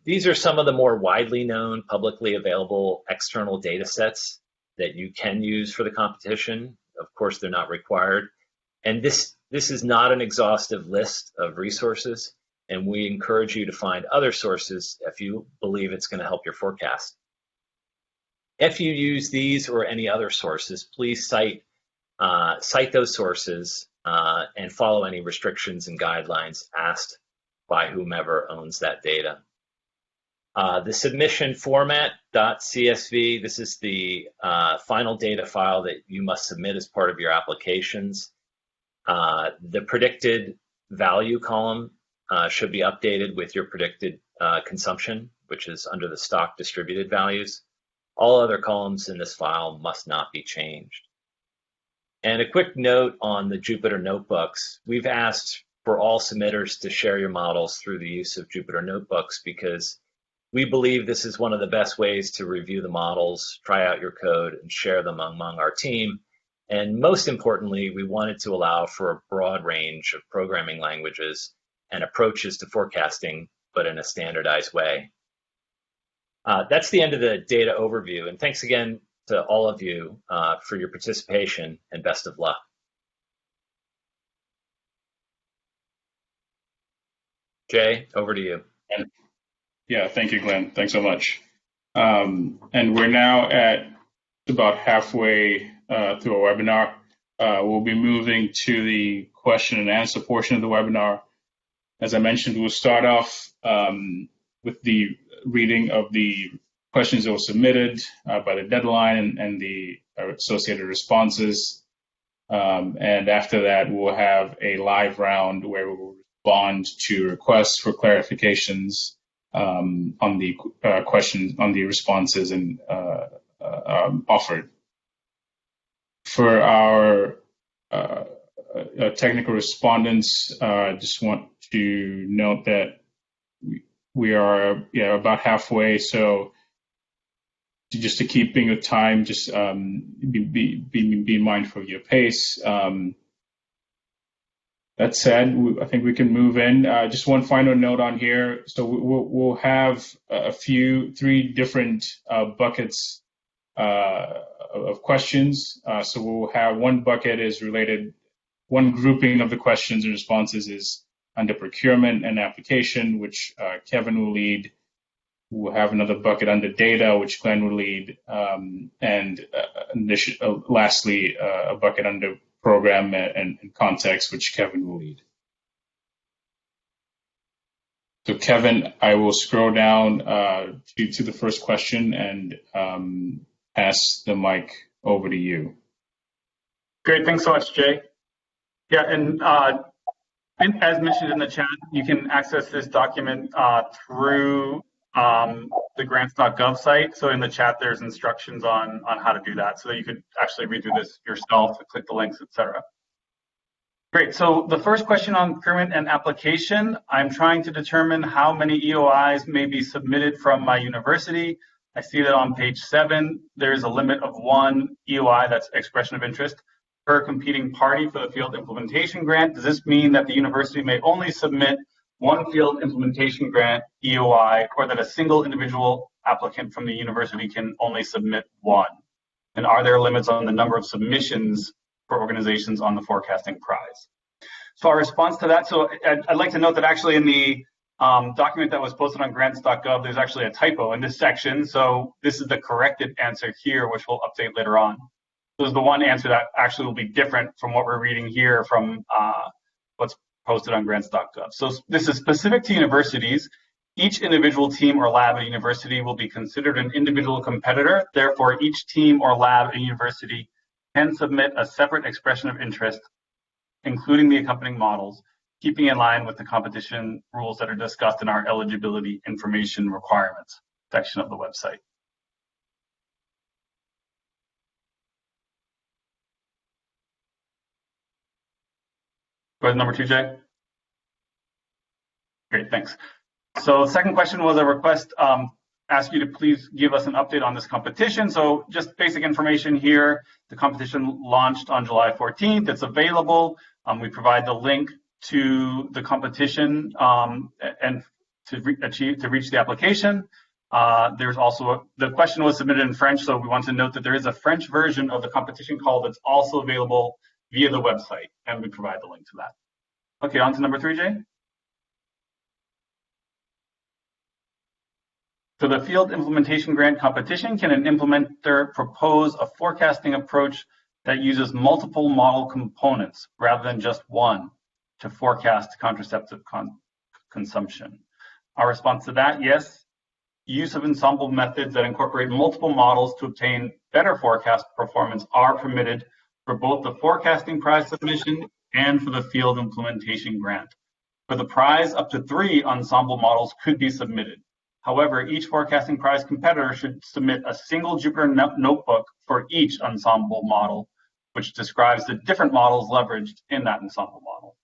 these are some of the more widely known, publicly available external data sets that you can use for the competition. Of course, they're not required. And this is not an exhaustive list of resources, and we encourage you to find other sources if you believe it's going to help your forecast. If you use these or any other sources, please cite those sources and follow any restrictions and guidelines asked by whomever owns that data. The submission format.csv, this is the final data file that you must submit as part of your applications. The predicted value column should be updated with your predicted consumption, which is under the stock distributed values. All other columns in this file must not be changed. And a quick note on the Jupyter Notebooks. We've asked for all submitters to share your models through the use of Jupyter Notebooks because we believe this is one of the best ways to review the models, try out your code, and share them among our team. And most importantly, we wanted to allow for a broad range of programming languages and approaches to forecasting, but in a standardized way. That's the end of the data overview. And thanks again to all of you for your participation, and best of luck. Jay, over to you. Yeah, thank you, Glenn. Thanks so much. And we're now at about halfway through our webinar. We'll be moving to the question and answer portion of the webinar. As I mentioned, we'll start off with the reading of the questions that were submitted by the deadline and the associated responses. And after that, we'll have a live round where we will respond to requests for clarifications on the questions, on the responses and offered. For our technical respondents, just want to note that we are about halfway, so just to keep with time, just be mindful of your pace. That said, I think we can move in. Just one final note on here. So we'll have three different buckets of questions. So we'll have one bucket is related, one grouping of the questions and responses is under procurement and application, which Kevin will lead. We'll have another bucket under data, which Glenn will lead. And lastly, a bucket under program and context, which Kevin will lead. So Kevin, I will scroll down to the first question and pass the mic over to you. Great, thanks so much, Jay. Yeah, and as mentioned in the chat, you can access this document through the grants.gov site. So in the chat, there's instructions on how to do that. So you could actually read through this yourself, click the links, etc. Great, so the first question on procurement and application, I'm trying to determine how many EOIs may be submitted from my university. I see that on page 7, there is a limit of 1 EOI, that's expression of interest, per competing party for the field implementation grant. Does this mean that the university may only submit 1 field implementation grant EOI, or that a single individual applicant from the university can only submit 1? And are there limits on the number of submissions for organizations on the forecasting prize? So our response to that, so I'd like to note that actually in the document that was posted on grants.gov, there's actually a typo in this section. So this is the corrected answer here, which we'll update later on. This is the one answer that actually will be different from what we're reading here from what's posted on grants.gov. So this is specific to universities. Each individual team or lab at a university will be considered an individual competitor. Therefore, each team or lab at a university can submit a separate expression of interest, including the accompanying models, keeping in line with the competition rules that are discussed in our eligibility information requirements section of the website. Go ahead, number 2, Jay. Great, thanks. So the second question was a request, ask you to please give us an update on this competition. So just basic information here. The competition launched on July 14th. It's available. We provide the link to the competition and to reach the application. There's also the question was submitted in French, so we want to note that there is a French version of the competition call that's also available via the website, and we provide the link to that. Okay, on to number 3, Jay. For the field implementation grant competition, can an implementer propose a forecasting approach that uses multiple model components rather than just one to forecast contraceptive consumption? Our response to that, yes. Use of ensemble methods that incorporate multiple models to obtain better forecast performance are permitted for both the forecasting prize submission and for the field implementation grant. For the prize, up to 3 ensemble models could be submitted. However, each forecasting prize competitor should submit a single Jupyter notebook for each ensemble model, which describes the different models leveraged in that ensemble model.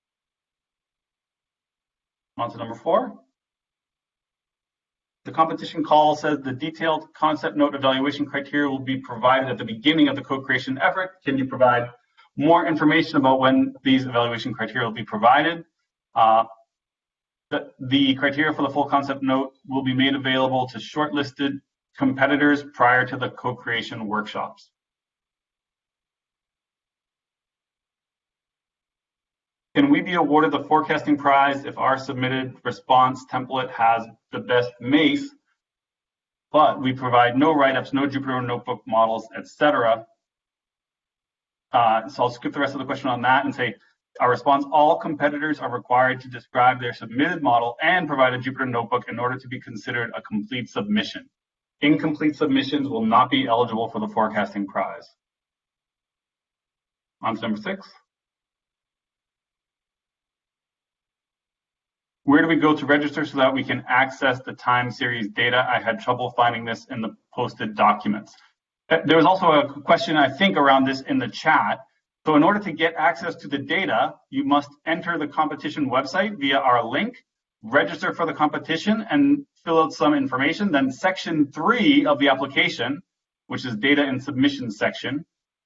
On to number 4. The competition call says the detailed concept note evaluation criteria will be provided at the beginning of the co-creation effort. Can you provide more information about when these evaluation criteria will be provided? The criteria for the full concept note will be made available to shortlisted competitors prior to the co-creation workshops. Can we be awarded the forecasting prize if our submitted response template has the best MACE, but we provide no write-ups, no Jupyter notebook models, etc.? So I'll skip the rest of the question on that and say, our response, all competitors are required to describe their submitted model and provide a Jupyter notebook in order to be considered a complete submission. Incomplete submissions will not be eligible for the forecasting prize. On to number 6. Where do we go to register so that we can access the time series data? I had trouble finding this in the posted documents. There was also a question, I think, around this in the chat. So in order to get access to the data, you must enter the competition website via our link, register for the competition, and fill out some information. Then section 3 of the application, which is data and submission section,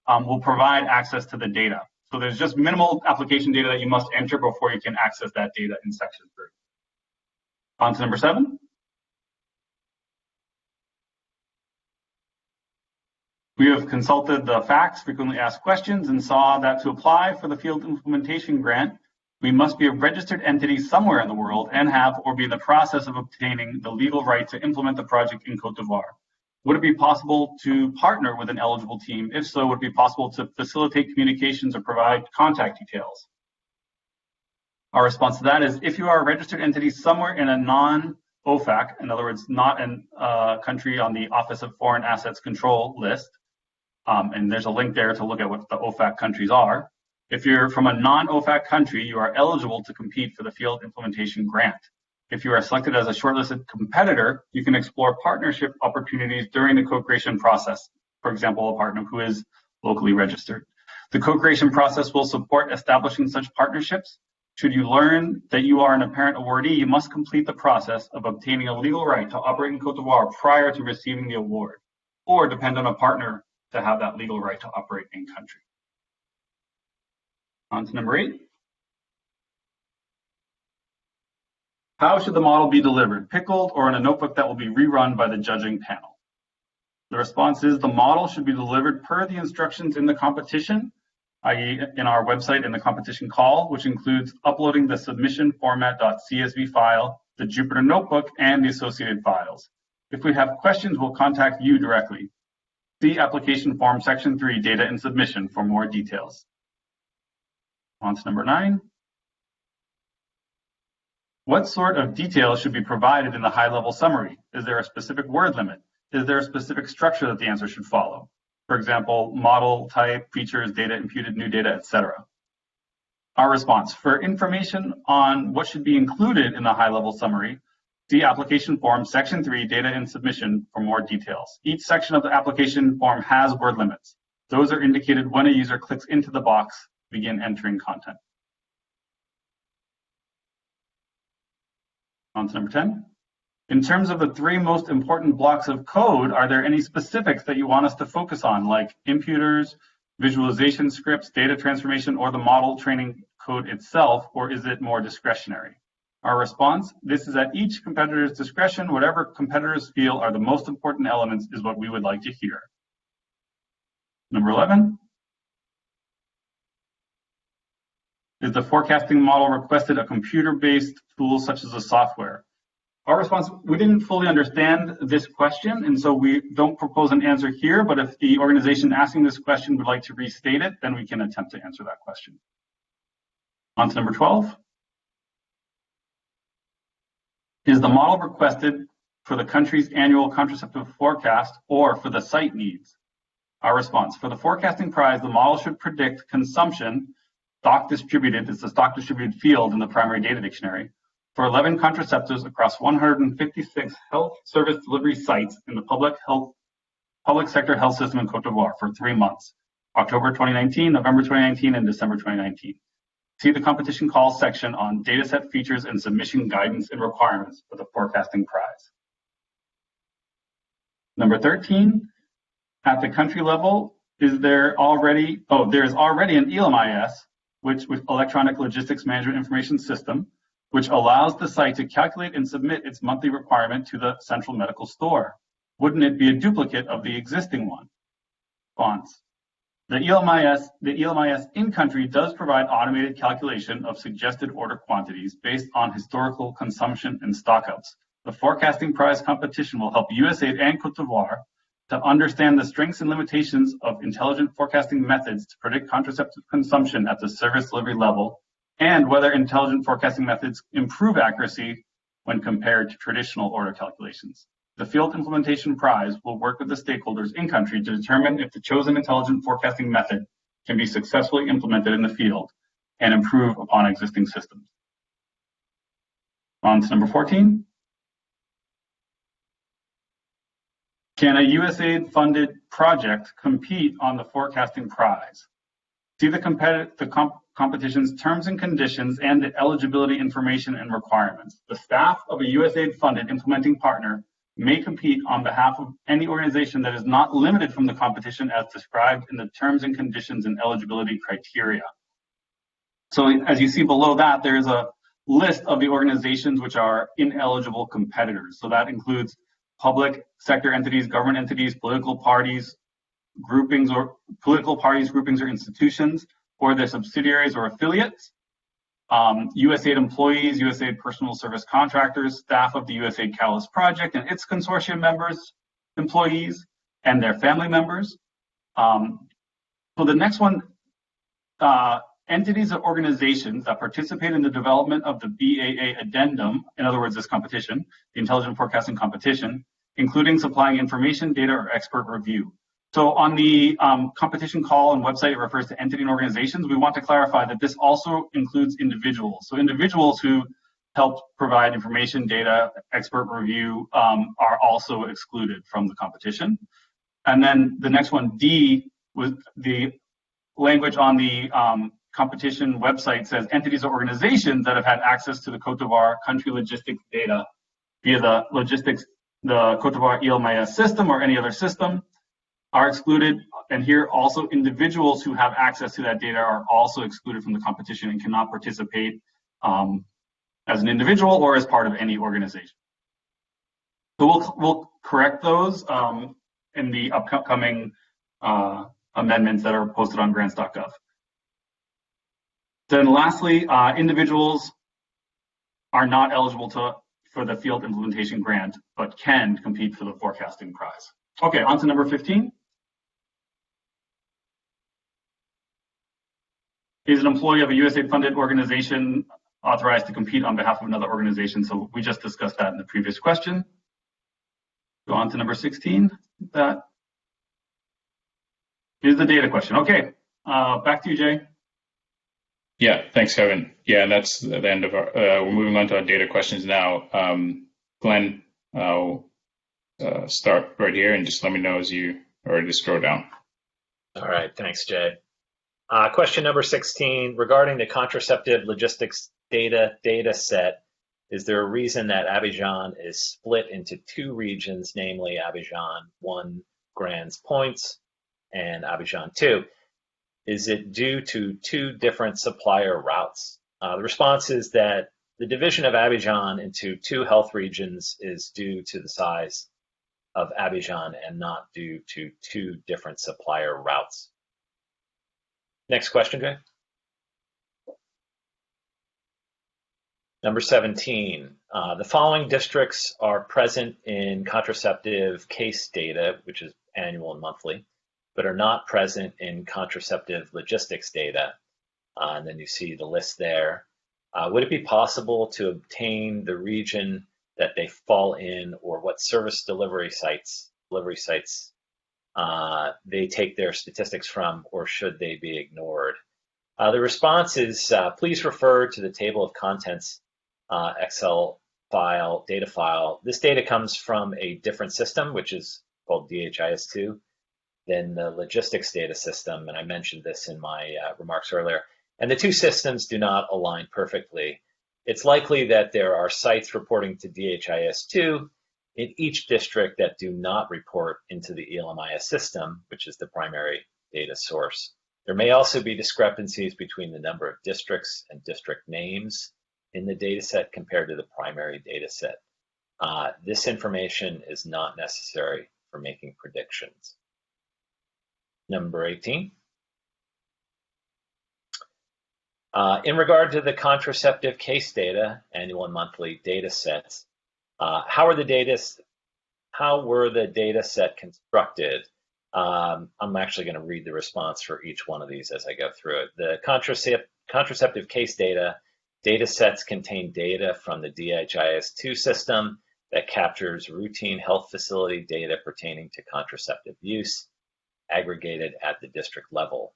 will provide access to the data. So there's just minimal application data that you must enter before you can access that data in section 3. On to number 7. We have consulted the facts, frequently asked questions, and saw that to apply for the field implementation grant, we must be a registered entity somewhere in the world and have or be in the process of obtaining the legal right to implement the project in Côte d'Ivoire. Would it be possible to partner with an eligible team? If so, would it be possible to facilitate communications or provide contact details? Our response to that is, if you are a registered entity somewhere in a non-OFAC, in other words, not a country on the Office of Foreign Assets Control list, and there's a link there to look at what the OFAC countries are. If you're from a non-OFAC country, you are eligible to compete for the field implementation grant. If you are selected as a shortlisted competitor, you can explore partnership opportunities during the co-creation process. For example, a partner who is locally registered. The co-creation process will support establishing such partnerships. Should you learn that you are an apparent awardee, you must complete the process of obtaining a legal right to operate in Côte d'Ivoire prior to receiving the award, or depend on a partner to have that legal right to operate in country. On to number 8. How should the model be delivered? Pickled or in a notebook that will be rerun by the judging panel? The response is the model should be delivered per the instructions in the competition, i.e. in our website in the competition call, which includes uploading the submission format.csv file, the Jupyter notebook, and the associated files. If we have questions, we'll contact you directly. See application form section 3, data and submission for more details. On to number 9. What sort of details should be provided in the high-level summary? Is there a specific word limit? Is there a specific structure that the answer should follow? For example, model, type, features, data imputed, new data, etc. Our response: for information on what should be included in the high-level summary, see application form section 3, data and submission for more details. Each section of the application form has word limits. Those are indicated when a user clicks into the box to begin entering content. On to number 10. In terms of the 3 most important blocks of code, are there any specifics that you want us to focus on, like imputers, visualization scripts, data transformation, or the model training code itself, or is it more discretionary? Our response: this is at each competitor's discretion. Whatever competitors feel are the most important elements is what we would like to hear. Number 11. Is the forecasting model requested a computer-based tool such as a software? Our response: we didn't fully understand this question, and so we don't propose an answer here, but if the organization asking this question would like to restate it, then we can attempt to answer that question. On to number 12. Is the model requested for the country's annual contraceptive forecast or for the site needs? Our response: for the forecasting prize, the model should predict consumption, stock distributed, it's a stock distributed field in the primary data dictionary, for 11 contraceptives across 156 health service delivery sites in the public sector health system in Côte d'Ivoire for 3 months, October 2019, November 2019, and December 2019. See the competition call section on dataset features and submission guidance and requirements for the forecasting prize. Number 13, at the country level, there is already an ELMIS, which with Electronic Logistics Management Information System, which allows the site to calculate and submit its monthly requirement to the central medical store. Wouldn't it be a duplicate of the existing one? Response: the ELMIS in-country does provide automated calculation of suggested order quantities based on historical consumption and stockouts. The forecasting prize competition will help USAID and Côte d'Ivoire to understand the strengths and limitations of intelligent forecasting methods to predict contraceptive consumption at the service delivery level, and whether intelligent forecasting methods improve accuracy when compared to traditional order calculations. The field implementation prize will work with the stakeholders in country to determine if the chosen intelligent forecasting method can be successfully implemented in the field and improve upon existing systems. On to number 14. Can a USAID-funded project compete on the forecasting prize? See the competition's terms and conditions and the eligibility information and requirements. The staff of a USAID-funded implementing partner may compete on behalf of any organization that is not limited from the competition as described in the terms and conditions and eligibility criteria. So as you see below that, there is a list of the organizations which are ineligible competitors. So that includes public sector entities, government entities, political parties, groupings or institutions, or their subsidiaries or affiliates, USAID employees, USAID personal service contractors, staff of the USAID Catalyst Project and its consortium members, employees, and their family members. So the next one, entities or organizations that participate in the development of the BAA addendum, in other words, this competition, the Intelligent Forecasting Competition, including supplying information, data, or expert review. So on the competition call and website, it refers to entity and organizations. We want to clarify that this also includes individuals. So individuals who help provide information, data, expert review are also excluded from the competition. And then the next one, D, was the language on the competition website says entities or organizations that have had access to the Cote d'Ivoire country logistics data via the Cote d'Ivoire ELMIS system or any other system are excluded. And here also individuals who have access to that data are also excluded from the competition and cannot participate as an individual or as part of any organization. So we'll correct those in the upcoming amendments that are posted on grants.gov. Then lastly, individuals are not eligible for the field implementation grant, but can compete for the forecasting prize. Okay, on to number 15. Is an employee of a USAID-funded organization authorized to compete on behalf of another organization? So we just discussed that in the previous question. Go on to number 16. That is the data question. Okay, back to you, Jay. Yeah, thanks, Kevin. Yeah, and that's the end of our, we're moving on to our data questions now. Glenn, I'll start right here and just let me know as you are ready to scroll down. All right, thanks, Jay. Question number 16, regarding the contraceptive logistics data set, is there a reason that Abidjan is split into two regions, namely Abidjan 1 grants points and Abidjan 2? Is it due to two different supplier routes? The response is that the division of Abidjan into two health regions is due to the size of Abidjan and not due to two different supplier routes. Next question, Jay. Number 17, the following districts are present in contraceptive case data, which is annual and monthly, but are not present in contraceptive logistics data. And then you see the list there. Would it be possible to obtain the region that they fall in, or what service delivery sites they take their statistics from, or should they be ignored? The response is please refer to the table of contents Excel file, data file. This data comes from a different system, which is called DHIS2, than the logistics data system, and I mentioned this in my remarks earlier. And the two systems do not align perfectly. It's likely that there are sites reporting to DHIS2 in each district that do not report into the ELMIS system, which is the primary data source. There may also be discrepancies between the number of districts and district names in the data set compared to the primary data set. This information is not necessary for making predictions. Number 18. In regard to the contraceptive case data, annual and monthly data sets, how were the data set constructed? I'm actually going to read the response for each one of these as I go through it. The contraceptive case data sets contain data from the DHIS2 system that captures routine health facility data pertaining to contraceptive use, aggregated at the district level.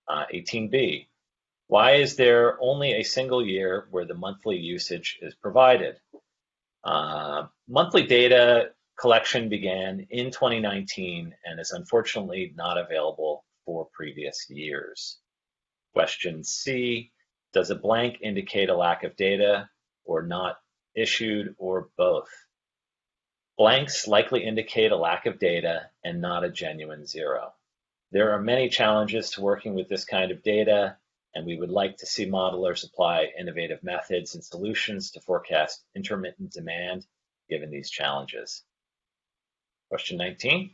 18B, why is there only a single year where the monthly usage is provided? Monthly data collection began in 2019 and is unfortunately not available for previous years. Question C, does a blank indicate a lack of data or not issued, or both? Blanks likely indicate a lack of data and not a genuine zero. There are many challenges to working with this kind of data, and we would like to see modelers apply innovative methods and solutions to forecast intermittent demand given these challenges. Question 19.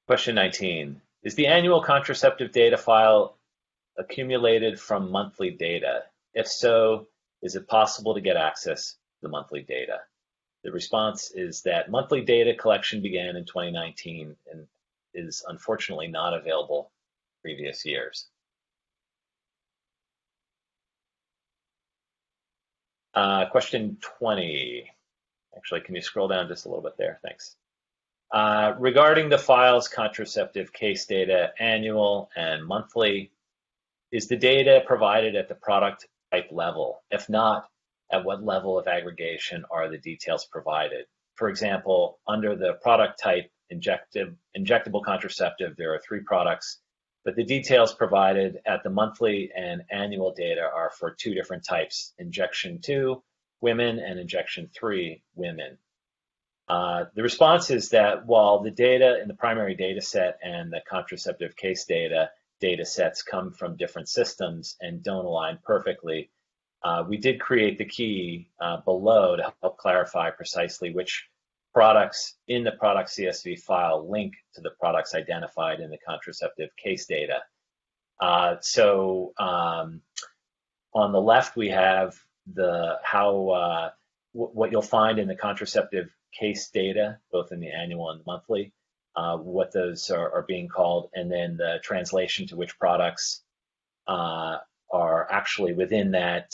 Question 19. Is the annual contraceptive data file accumulated from monthly data? If so, is it possible to get access to the monthly data? The response is that monthly data collection began in 2019 and is unfortunately not available previous years. Question 20. Actually, can you scroll down just a little bit there? Thanks. Regarding the file's contraceptive case data, annual and monthly, is the data provided at the product type level? If not, at what level of aggregation are the details provided? For example, under the product type injectable contraceptive, there are 3 products, but the details provided at the monthly and annual data are for 2 different types, injection 2 women and injection 3 women. The response is that while the data in the primary data set and the contraceptive case data sets come from different systems and don't align perfectly, we did create the key below to help clarify precisely which products in the product CSV file link to the products identified in the contraceptive case data. So on the left, we have what you'll find in the contraceptive case data, both in the annual and monthly, what those are being called, and then the translation to which products are actually within that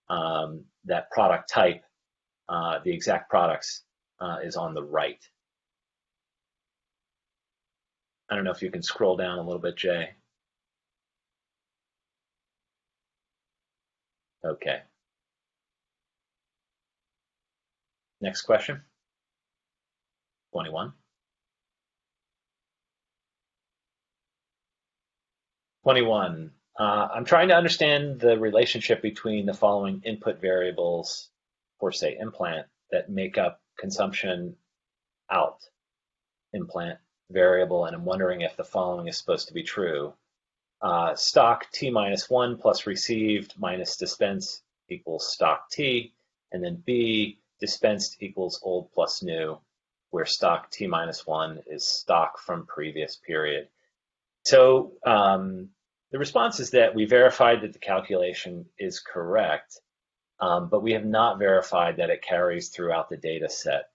that product type. The exact products is on the right. I don't know if you can scroll down a little bit, Jay. Okay. Next question. 21. 21. I'm trying to understand the relationship between the following input variables for, say, implant that make up consumption out implant variable, and I'm wondering if the following is supposed to be true. Stock T-1 plus received minus dispense equals stock T, and then B, dispensed equals old plus new, where stock T-1 is stock from previous period. So the response is that we verified that the calculation is correct, but we have not verified that it carries throughout the data set.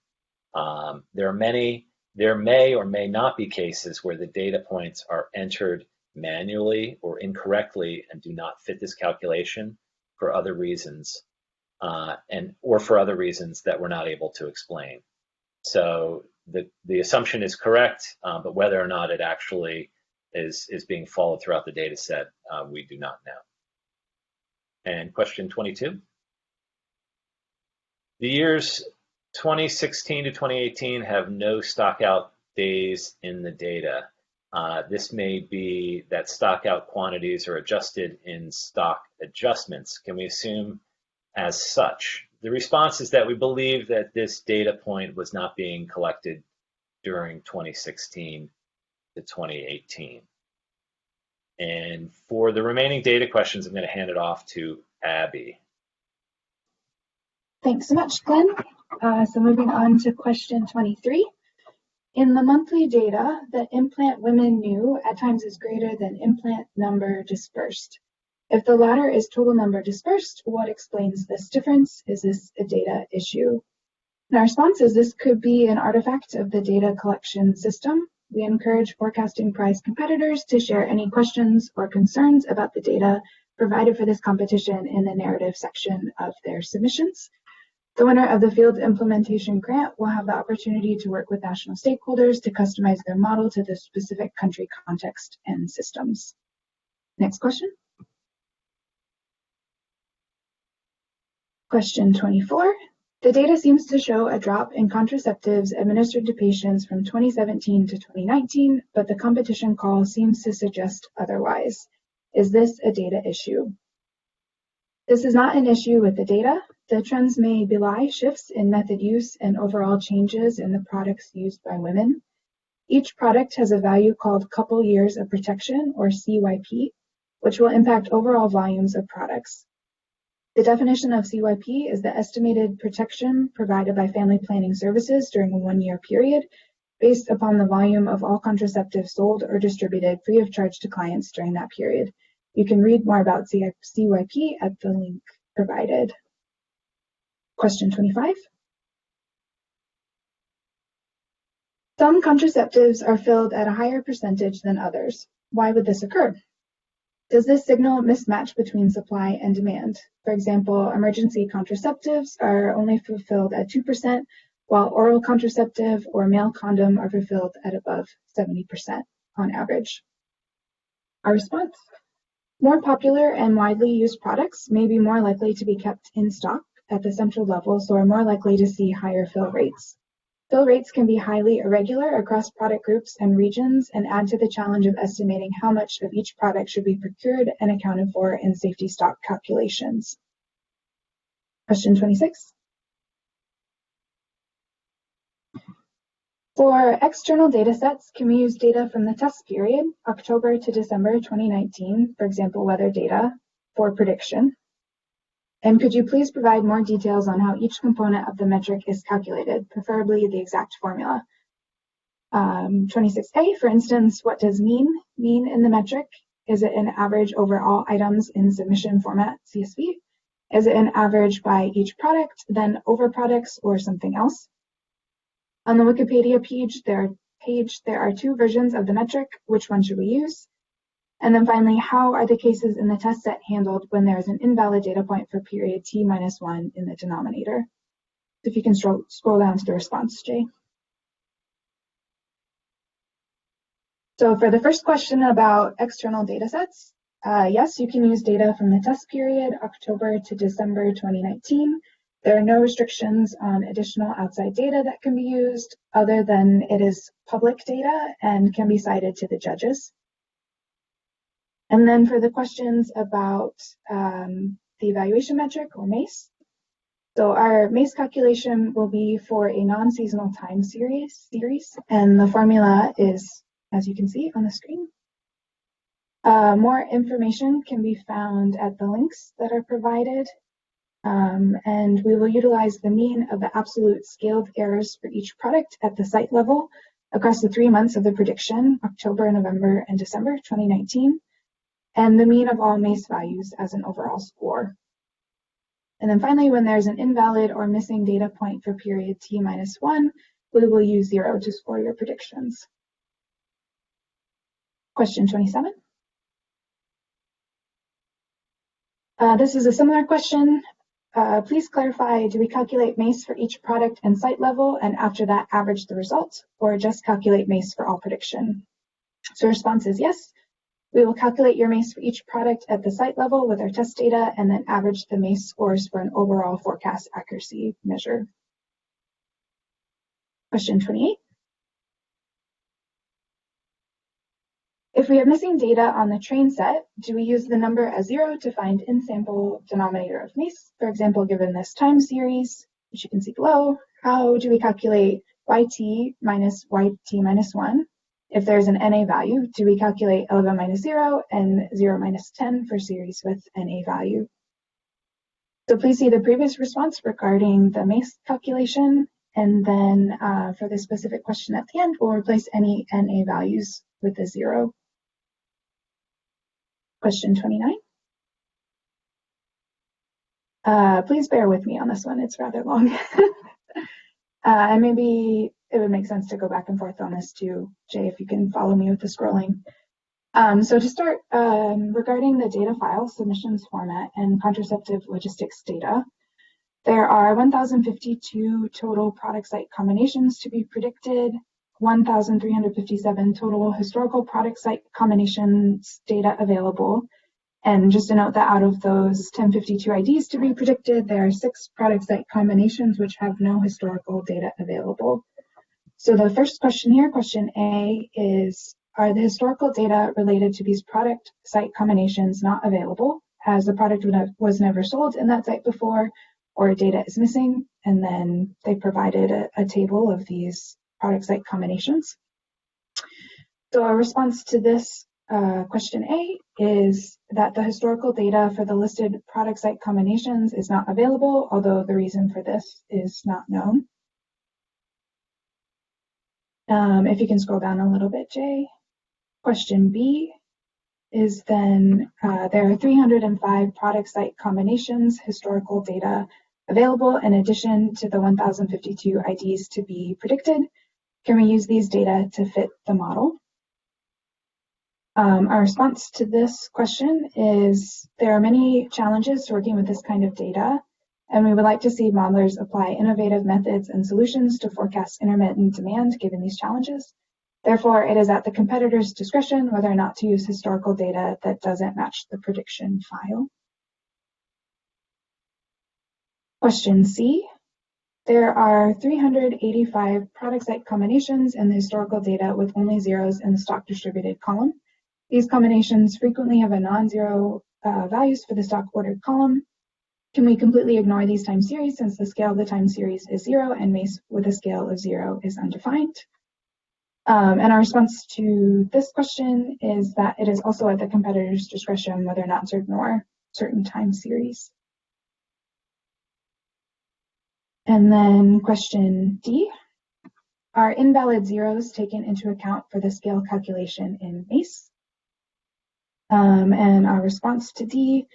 There may or may not be cases where the data points are entered manually or incorrectly and do not fit this calculation for other reasons, or for other reasons that we're not able to explain. So the assumption is correct, but whether or not it actually is being followed throughout the data set, we do not know. And question 22. The years 2016 to 2018 have no stock out days in the data. This may be that stock out quantities are adjusted in stock adjustments. Can we assume as such? The response is that we believe that this data point was not being collected during 2016 to 2018. And for the remaining data questions, I'm going to hand it off to Abby. Thanks so much, Glenn. So moving on to question 23. In the monthly data, the implant women new at times is greater than implant number dispersed. If the latter is total number dispersed, what explains this difference? Is this a data issue? And our response is this could be an artifact of the data collection system. We encourage forecasting prize competitors to share any questions or concerns about the data provided for this competition in the narrative section of their submissions. The winner of the field implementation grant will have the opportunity to work with national stakeholders to customize their model to the specific country context and systems. Next question. Question 24. The data seems to show a drop in contraceptives administered to patients from 2017 to 2019, but the competition call seems to suggest otherwise. Is this a data issue? This is not an issue with the data. The trends may belie shifts in method use and overall changes in the products used by women. Each product has a value called couple years of protection, or CYP, which will impact overall volumes of products. The definition of CYP is the estimated protection provided by family planning services during a one-year period based upon the volume of all contraceptives sold or distributed free of charge to clients during that period. You can read more about CYP at the link provided. Question 25. Some contraceptives are filled at a higher percentage than others. Why would this occur? Does this signal mismatch between supply and demand? For example, emergency contraceptives are only fulfilled at 2%, while oral contraceptive or male condom are fulfilled at above 70% on average. Our response: more popular and widely used products may be more likely to be kept in stock at the central level, so are more likely to see higher fill rates. Fill rates can be highly irregular across product groups and regions and add to the challenge of estimating how much of each product should be procured and accounted for in safety stock calculations. Question 26. For external data sets, can we use data from the test period, October to December 2019, for example, weather data, for prediction? And could you please provide more details on how each component of the metric is calculated, preferably the exact formula? 26A, for instance, what does mean in the metric? Is it an average over all items in submission format, CSV? Is it an average by each product, then over products, or something else? On the Wikipedia page, there are two versions of the metric. Which one should we use? And then finally, how are the cases in the test set handled when there is an invalid data point for period T-1 in the denominator? If you can scroll down to the response, Jay. So for the first question about external data sets, yes, you can use data from the test period, October to December 2019. There are no restrictions on additional outside data that can be used other than it is public data and can be cited to the judges. And then for the questions about the evaluation metric, or MACE. So our MACE calculation will be for a non-seasonal time series, and the formula is, as you can see on the screen. More information can be found at the links that are provided. And we will utilize the mean of the absolute scaled errors for each product at the site level across the 3 months of the prediction, October, November, and December 2019, and the mean of all MACE values as an overall score. And then finally, when there's an invalid or missing data point for period T-1, we will use 0 to score your predictions. Question 27. This is a similar question. Please clarify, do we calculate MACE for each product and site level and after that average the result, or just calculate MACE for all prediction? So response is yes. We will calculate your MACE for each product at the site level with our test data and then average the MACE scores for an overall forecast accuracy measure. Question 28. If we have missing data on the train set, do we use the number as 0 to find in-sample denominator of MACE? For example, given this time series, which you can see below, how do we calculate YT minus YT minus 1? If there's an NA value, do we calculate 11 minus 0 and 0 minus 10 for series with NA value? So please see the previous response regarding the MACE calculation, and then for the specific question at the end, we'll replace any NA values with a 0. Question 29. Please bear with me on this one, it's rather long. And maybe it would make sense to go back and forth on this too, Jay, if you can follow me with the scrolling. So to start, regarding the data file, submissions format, and contraceptive logistics data, there are 1,052 total product site combinations to be predicted, 1,357 total historical product site combinations data available. And just to note that out of those 1052 IDs to be predicted, there are 6 product site combinations which have no historical data available. So the first question here, question A, is, are the historical data related to these product site combinations not available, as the product was never sold in that site before, or data is missing? And then they provided a table of these product site combinations. So a response to this question A is that the historical data for the listed product site combinations is not available, although the reason for this is not known. If you can scroll down a little bit, Jay. Question B is then there are 305 product site combinations historical data available in addition to the 1,052 IDs to be predicted. Can we use these data to fit the model? Our response to this question is there are many challenges to working with this kind of data, and we would like to see modelers apply innovative methods and solutions to forecast intermittent demand given these challenges. Therefore, it is at the competitor's discretion whether or not to use historical data that doesn't match the prediction file. Question C. There are 385 product site combinations in the historical data with only zeros in the stock distributed column. These combinations frequently have a non-zero values for the stock ordered column. Can we completely ignore these time series since the scale of the time series is 0 and MACE with a scale of 0 is undefined? And our response to this question is that it is also at the competitor's discretion whether or not to ignore certain time series. And then question D, are invalid zeros taken into account for the scale calculation in MACE? And our response to D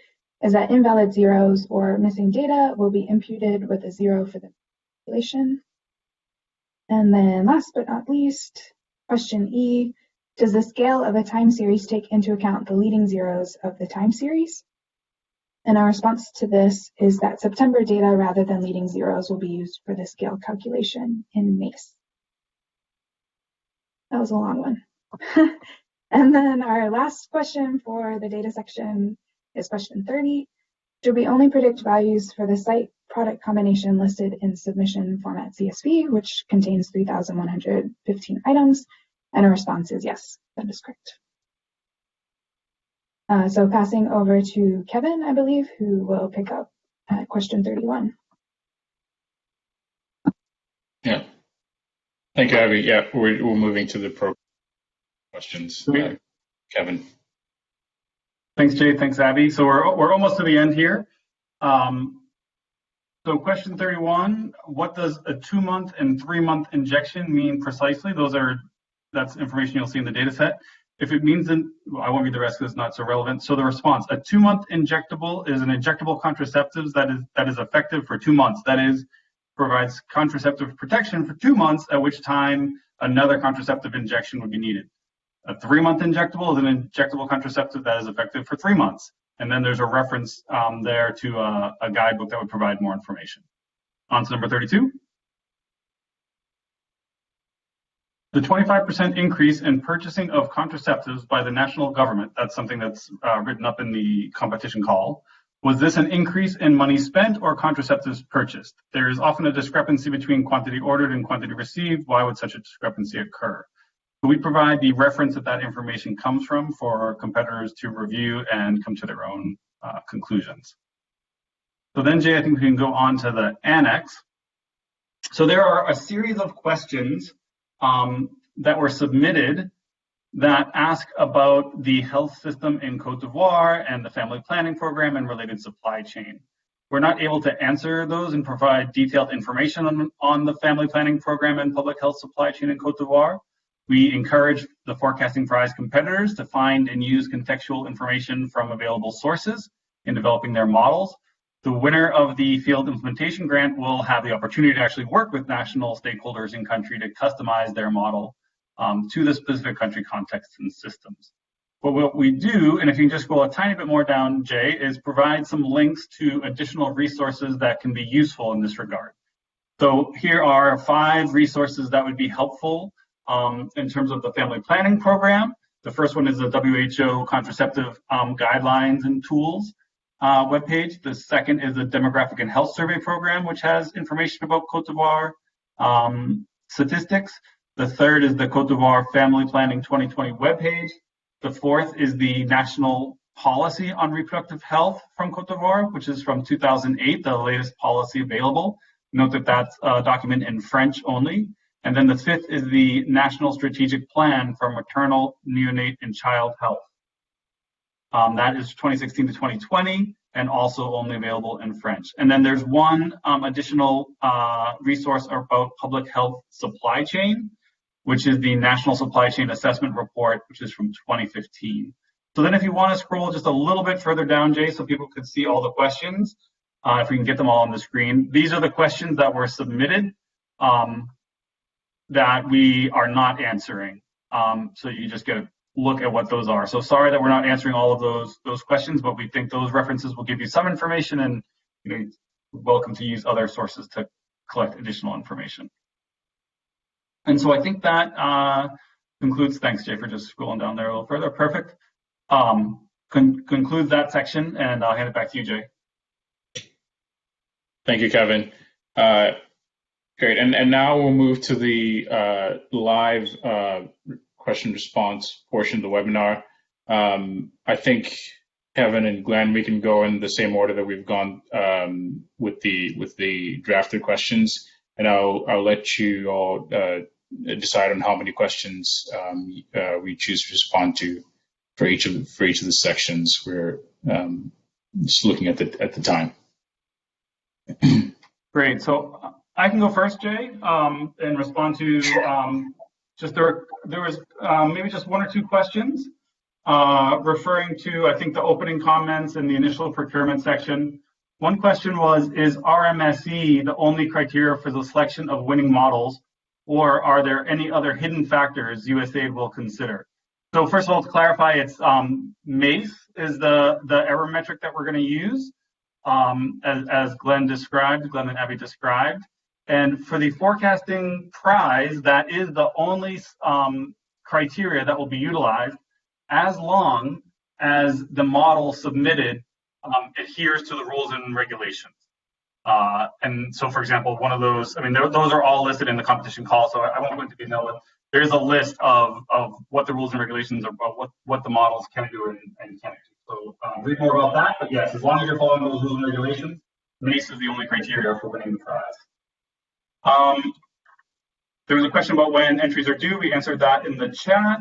is that invalid zeros or missing data will be imputed with a 0 for the calculation. And then last but not least, question E, does the scale of a time series take into account the leading zeros of the time series? And our response to this is that September data rather than leading zeros will be used for the scale calculation in MACE. That was a long one. And then our last question for the data section is question 30. Should we only predict values for the site product combination listed in submission format CSV, which contains 3,115 items? And our response is yes, that is correct. So passing over to Kevin, I believe, who will pick up question 31. Yeah. Thank you, Abby. Yeah, we're moving to the program questions. Kevin. Thanks, Jay. Thanks, Abby. So we're almost to the end here. So question 31, what does a 2-month and 3-month injection mean precisely? That's information you'll see in the data set. If it means, I won't read the rest because it's not so relevant. So the response, a 2-month injectable is an injectable contraceptive that is effective for 2 months. That is, provides contraceptive protection for 2 months, at which time another contraceptive injection would be needed. A 3-month injectable is an injectable contraceptive that is effective for 3 months. And then there's a reference there to a guidebook that would provide more information. On to number 32. The 25% increase in purchasing of contraceptives by the national government, that's something that's written up in the competition call. Was this an increase in money spent or contraceptives purchased? There is often a discrepancy between quantity ordered and quantity received. Why would such a discrepancy occur? So we provide the reference that information comes from for competitors to review and come to their own conclusions. So then, Jay, I think we can go on to the annex. So there are a series of questions that were submitted that ask about the health system in Côte d'Ivoire and the family planning program and related supply chain. We're not able to answer those and provide detailed information on the family planning program and public health supply chain in Côte d'Ivoire. We encourage the forecasting prize competitors to find and use contextual information from available sources in developing their models. The winner of the field implementation grant will have the opportunity to actually work with national stakeholders in country to customize their model to the specific country context and systems. But what we do, and if you can just scroll a tiny bit more down, Jay, is provide some links to additional resources that can be useful in this regard. So here are 5 resources that would be helpful in terms of the family planning program. The first one is the WHO contraceptive guidelines and tools webpage. The second is the demographic and health survey program, which has information about Côte d'Ivoire statistics. The third is the Côte d'Ivoire Family Planning 2020 webpage. The fourth is the National Policy on Reproductive Health from Côte d'Ivoire, which is from 2008, the latest policy available. Note that that's a document in French only. And then the fifth is the National Strategic Plan for Maternal, Neonate, and Child Health. That is 2016 to 2020, and also only available in French. And then there's one additional resource about public health supply chain, which is the National Supply Chain Assessment Report, which is from 2015. So then if you want to scroll just a little bit further down, Jay, so people could see all the questions, if we can get them all on the screen. These are the questions that were submitted that we are not answering. So you just get a look at what those are. So sorry that we're not answering all of those questions, but we think those references will give you some information, and you're welcome to use other sources to collect additional information. And so I think that concludes, thanks Jay for just scrolling down there a little further, perfect. Concludes that section, and I'll hand it back to you, Jay. Thank you, Kevin. Great. And now we'll move to the live question response portion of the webinar. I think Kevin and Glenn, we can go in the same order that we've gone with the drafted questions, and I'll let you all decide on how many questions we choose to respond to for each of the sections. We're just looking at the time. Great. So I can go first, Jay, and respond to just there was maybe just one or two questions referring to, I think, the opening comments in the initial procurement section. One question was, is RMSE the only criteria for the selection of winning models, or are there any other hidden factors USAID will consider? So first of all, to clarify, it's MACE is the error metric that we're going to use, as Glenn and Abby described. And for the forecasting prize, that is the only criteria that will be utilized, as long as the model submitted adheres to the rules and regulations. And so, for example, one of those, I mean, those are all listed in the competition call, so I won't go into detail, but there's a list of what the rules and regulations are, about what the models can do and can't do. So read more about that, but yes, as long as you're following those rules and regulations, MACE is the only criteria for winning the prize. There was a question about when entries are due. We answered that in the chat.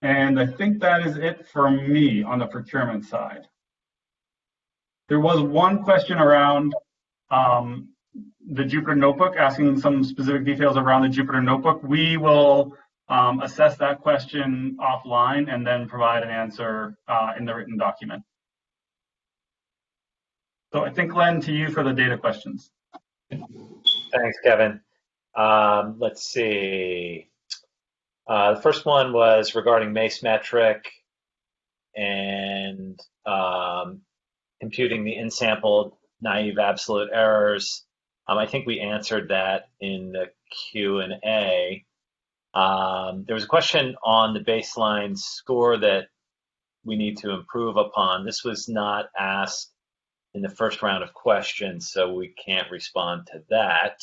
And I think that is it for me on the procurement side. There was one question around the Jupyter Notebook, asking some specific details around the Jupyter Notebook. We will assess that question offline and then provide an answer in the written document. So I think, Glenn, to you for the data questions. Thanks, Kevin. Let's see. The first one was regarding MACE metric and computing the in-sample naive absolute errors. I think we answered that in the Q&A. There was a question on the baseline score that we need to improve upon. This was not asked in the first round of questions, so we can't respond to that.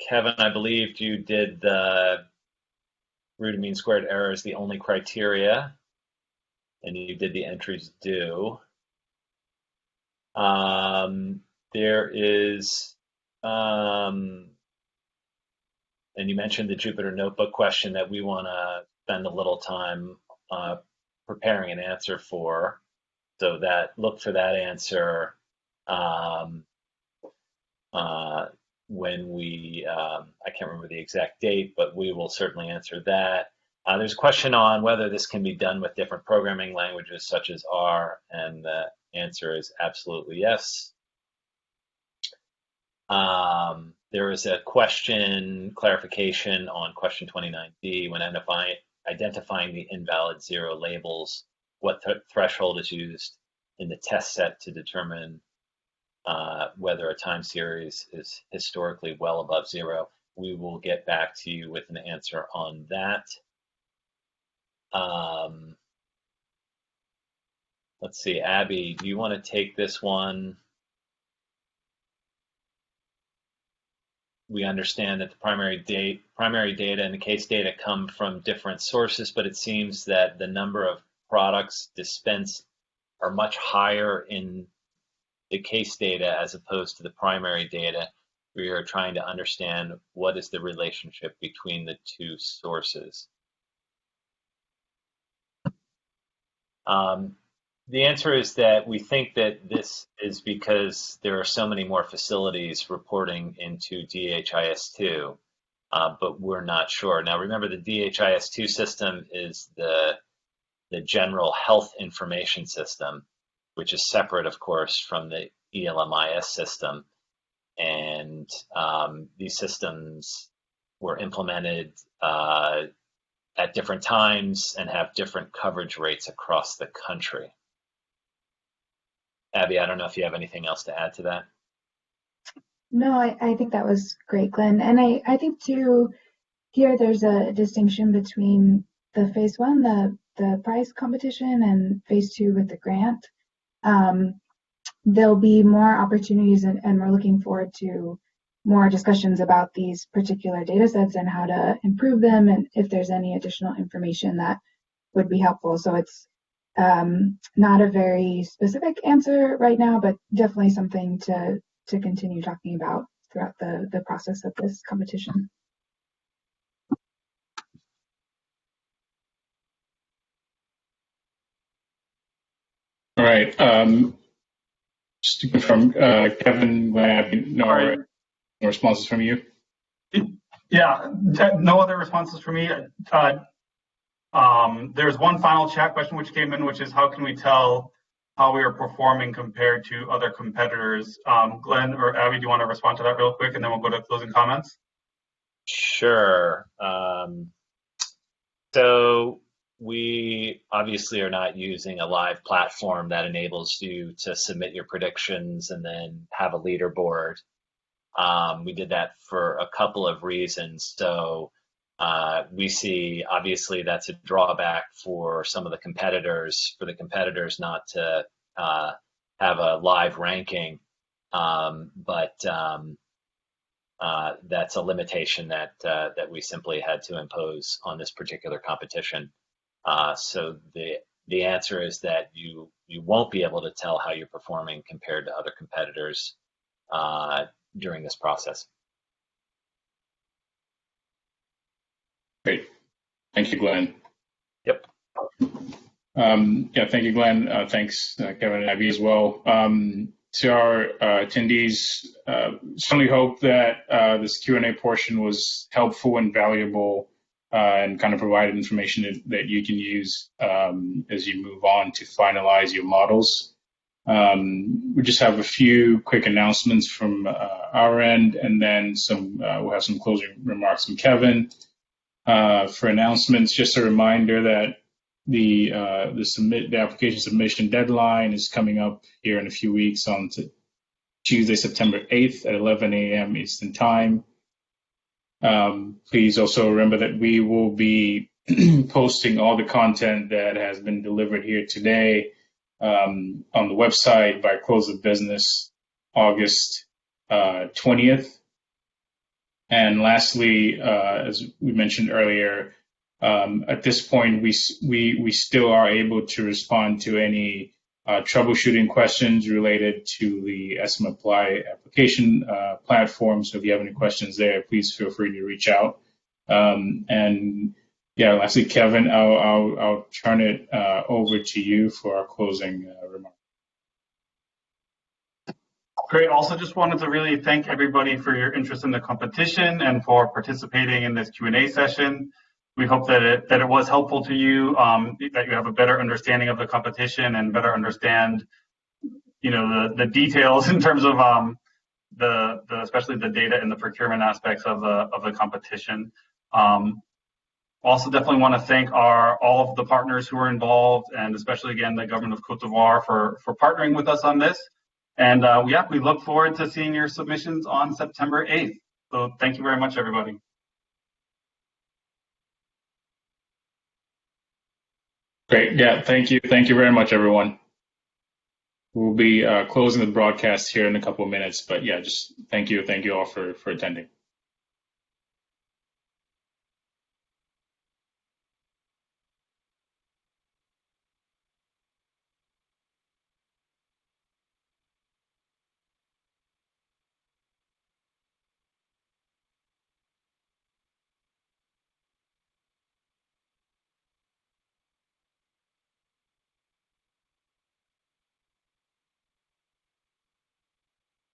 Kevin, I believe you did the root of mean squared error is the only criteria, and you did the entries due. There is, and you mentioned the Jupyter Notebook question that we want to spend a little time preparing an answer for. So that look for that answer when we, I can't remember the exact date, but we will certainly answer that. There's a question on whether this can be done with different programming languages such as R, and the answer is absolutely yes. There is a question, clarification on question 29D, when identifying the invalid zero labels, what threshold is used in the test set to determine whether a time series is historically well above zero. We will get back to you with an answer on that. Let's see, Abby, do you want to take this one? We understand that the primary data and the case data come from different sources, but it seems that the number of products dispensed are much higher in the case data as opposed to the primary data. We are trying to understand what is the relationship between the two sources. The answer is that we think that this is because there are so many more facilities reporting into DHIS2, but we're not sure. Now remember, the DHIS2 system is the general health information system, which is separate, of course, from the ELMIS system. And these systems were implemented at different times and have different coverage rates across the country. Abby, I don't know if you have anything else to add to that. No, I think that was great, Glenn. And I think too, here there's a distinction between the phase one, the the prize competition and phase 2 with the grant. There'll be more opportunities, and we're looking forward to more discussions about these particular data sets and how to improve them, and if there's any additional information that would be helpful. So it's not a very specific answer right now, but definitely something to continue talking about throughout the process of this competition. All right. Just to confirm, Kevin, no responses from you? Yeah, no other responses from me. There's one final chat question which came in, which is how can we tell how we are performing compared to other competitors? Glenn or Abby, do you want to respond to that real quick, and then we'll go to closing comments? Sure. So we obviously are not using a live platform that enables you to submit your predictions and then have a leaderboard. We did that for a couple of reasons. So we see, obviously, that's a drawback for some of the competitors, not to have a live ranking, but that's a limitation that we simply had to impose on this particular competition. So the answer is that you won't be able to tell how you're performing compared to other competitors during this process. Great. Thank you, Glenn. Yep. Yeah, thank you, Glenn. Thanks, Kevin and Abby as well. To our attendees, certainly hope that this Q&A portion was helpful and valuable and kind of provided information that you can use as you move on to finalize your models. We just have a few quick announcements from our end, and then we'll have some closing remarks from Kevin. For announcements, just a reminder that the application submission deadline is coming up here in a few weeks on Tuesday, September 8th at 11 a.m. Eastern Time. Please also remember that we will be posting all the content that has been delivered here today on the website by close of business August 20th. And lastly, as we mentioned earlier, at this point, we still are able to respond to any troubleshooting questions related to the SM Apply application platform. So if you have any questions there, please feel free to reach out. And yeah, lastly, Kevin, I'll turn it over to you for our closing remarks. Great. Also, just wanted to really thank everybody for your interest in the competition and for participating in this Q&A session. We hope that it was helpful to you, that you have a better understanding of the competition and better understand, the details in terms of especially the data and the procurement aspects of the competition. Also, definitely want to thank all of the partners who are involved, and especially again the government of Cote d'Ivoire for partnering with us on this. And we look forward to seeing your submissions on September 8th. So thank you very much, everybody. Great. Yeah, thank you. Thank you very much, everyone. We'll be closing the broadcast here in a couple of minutes, but yeah, just thank you all for attending.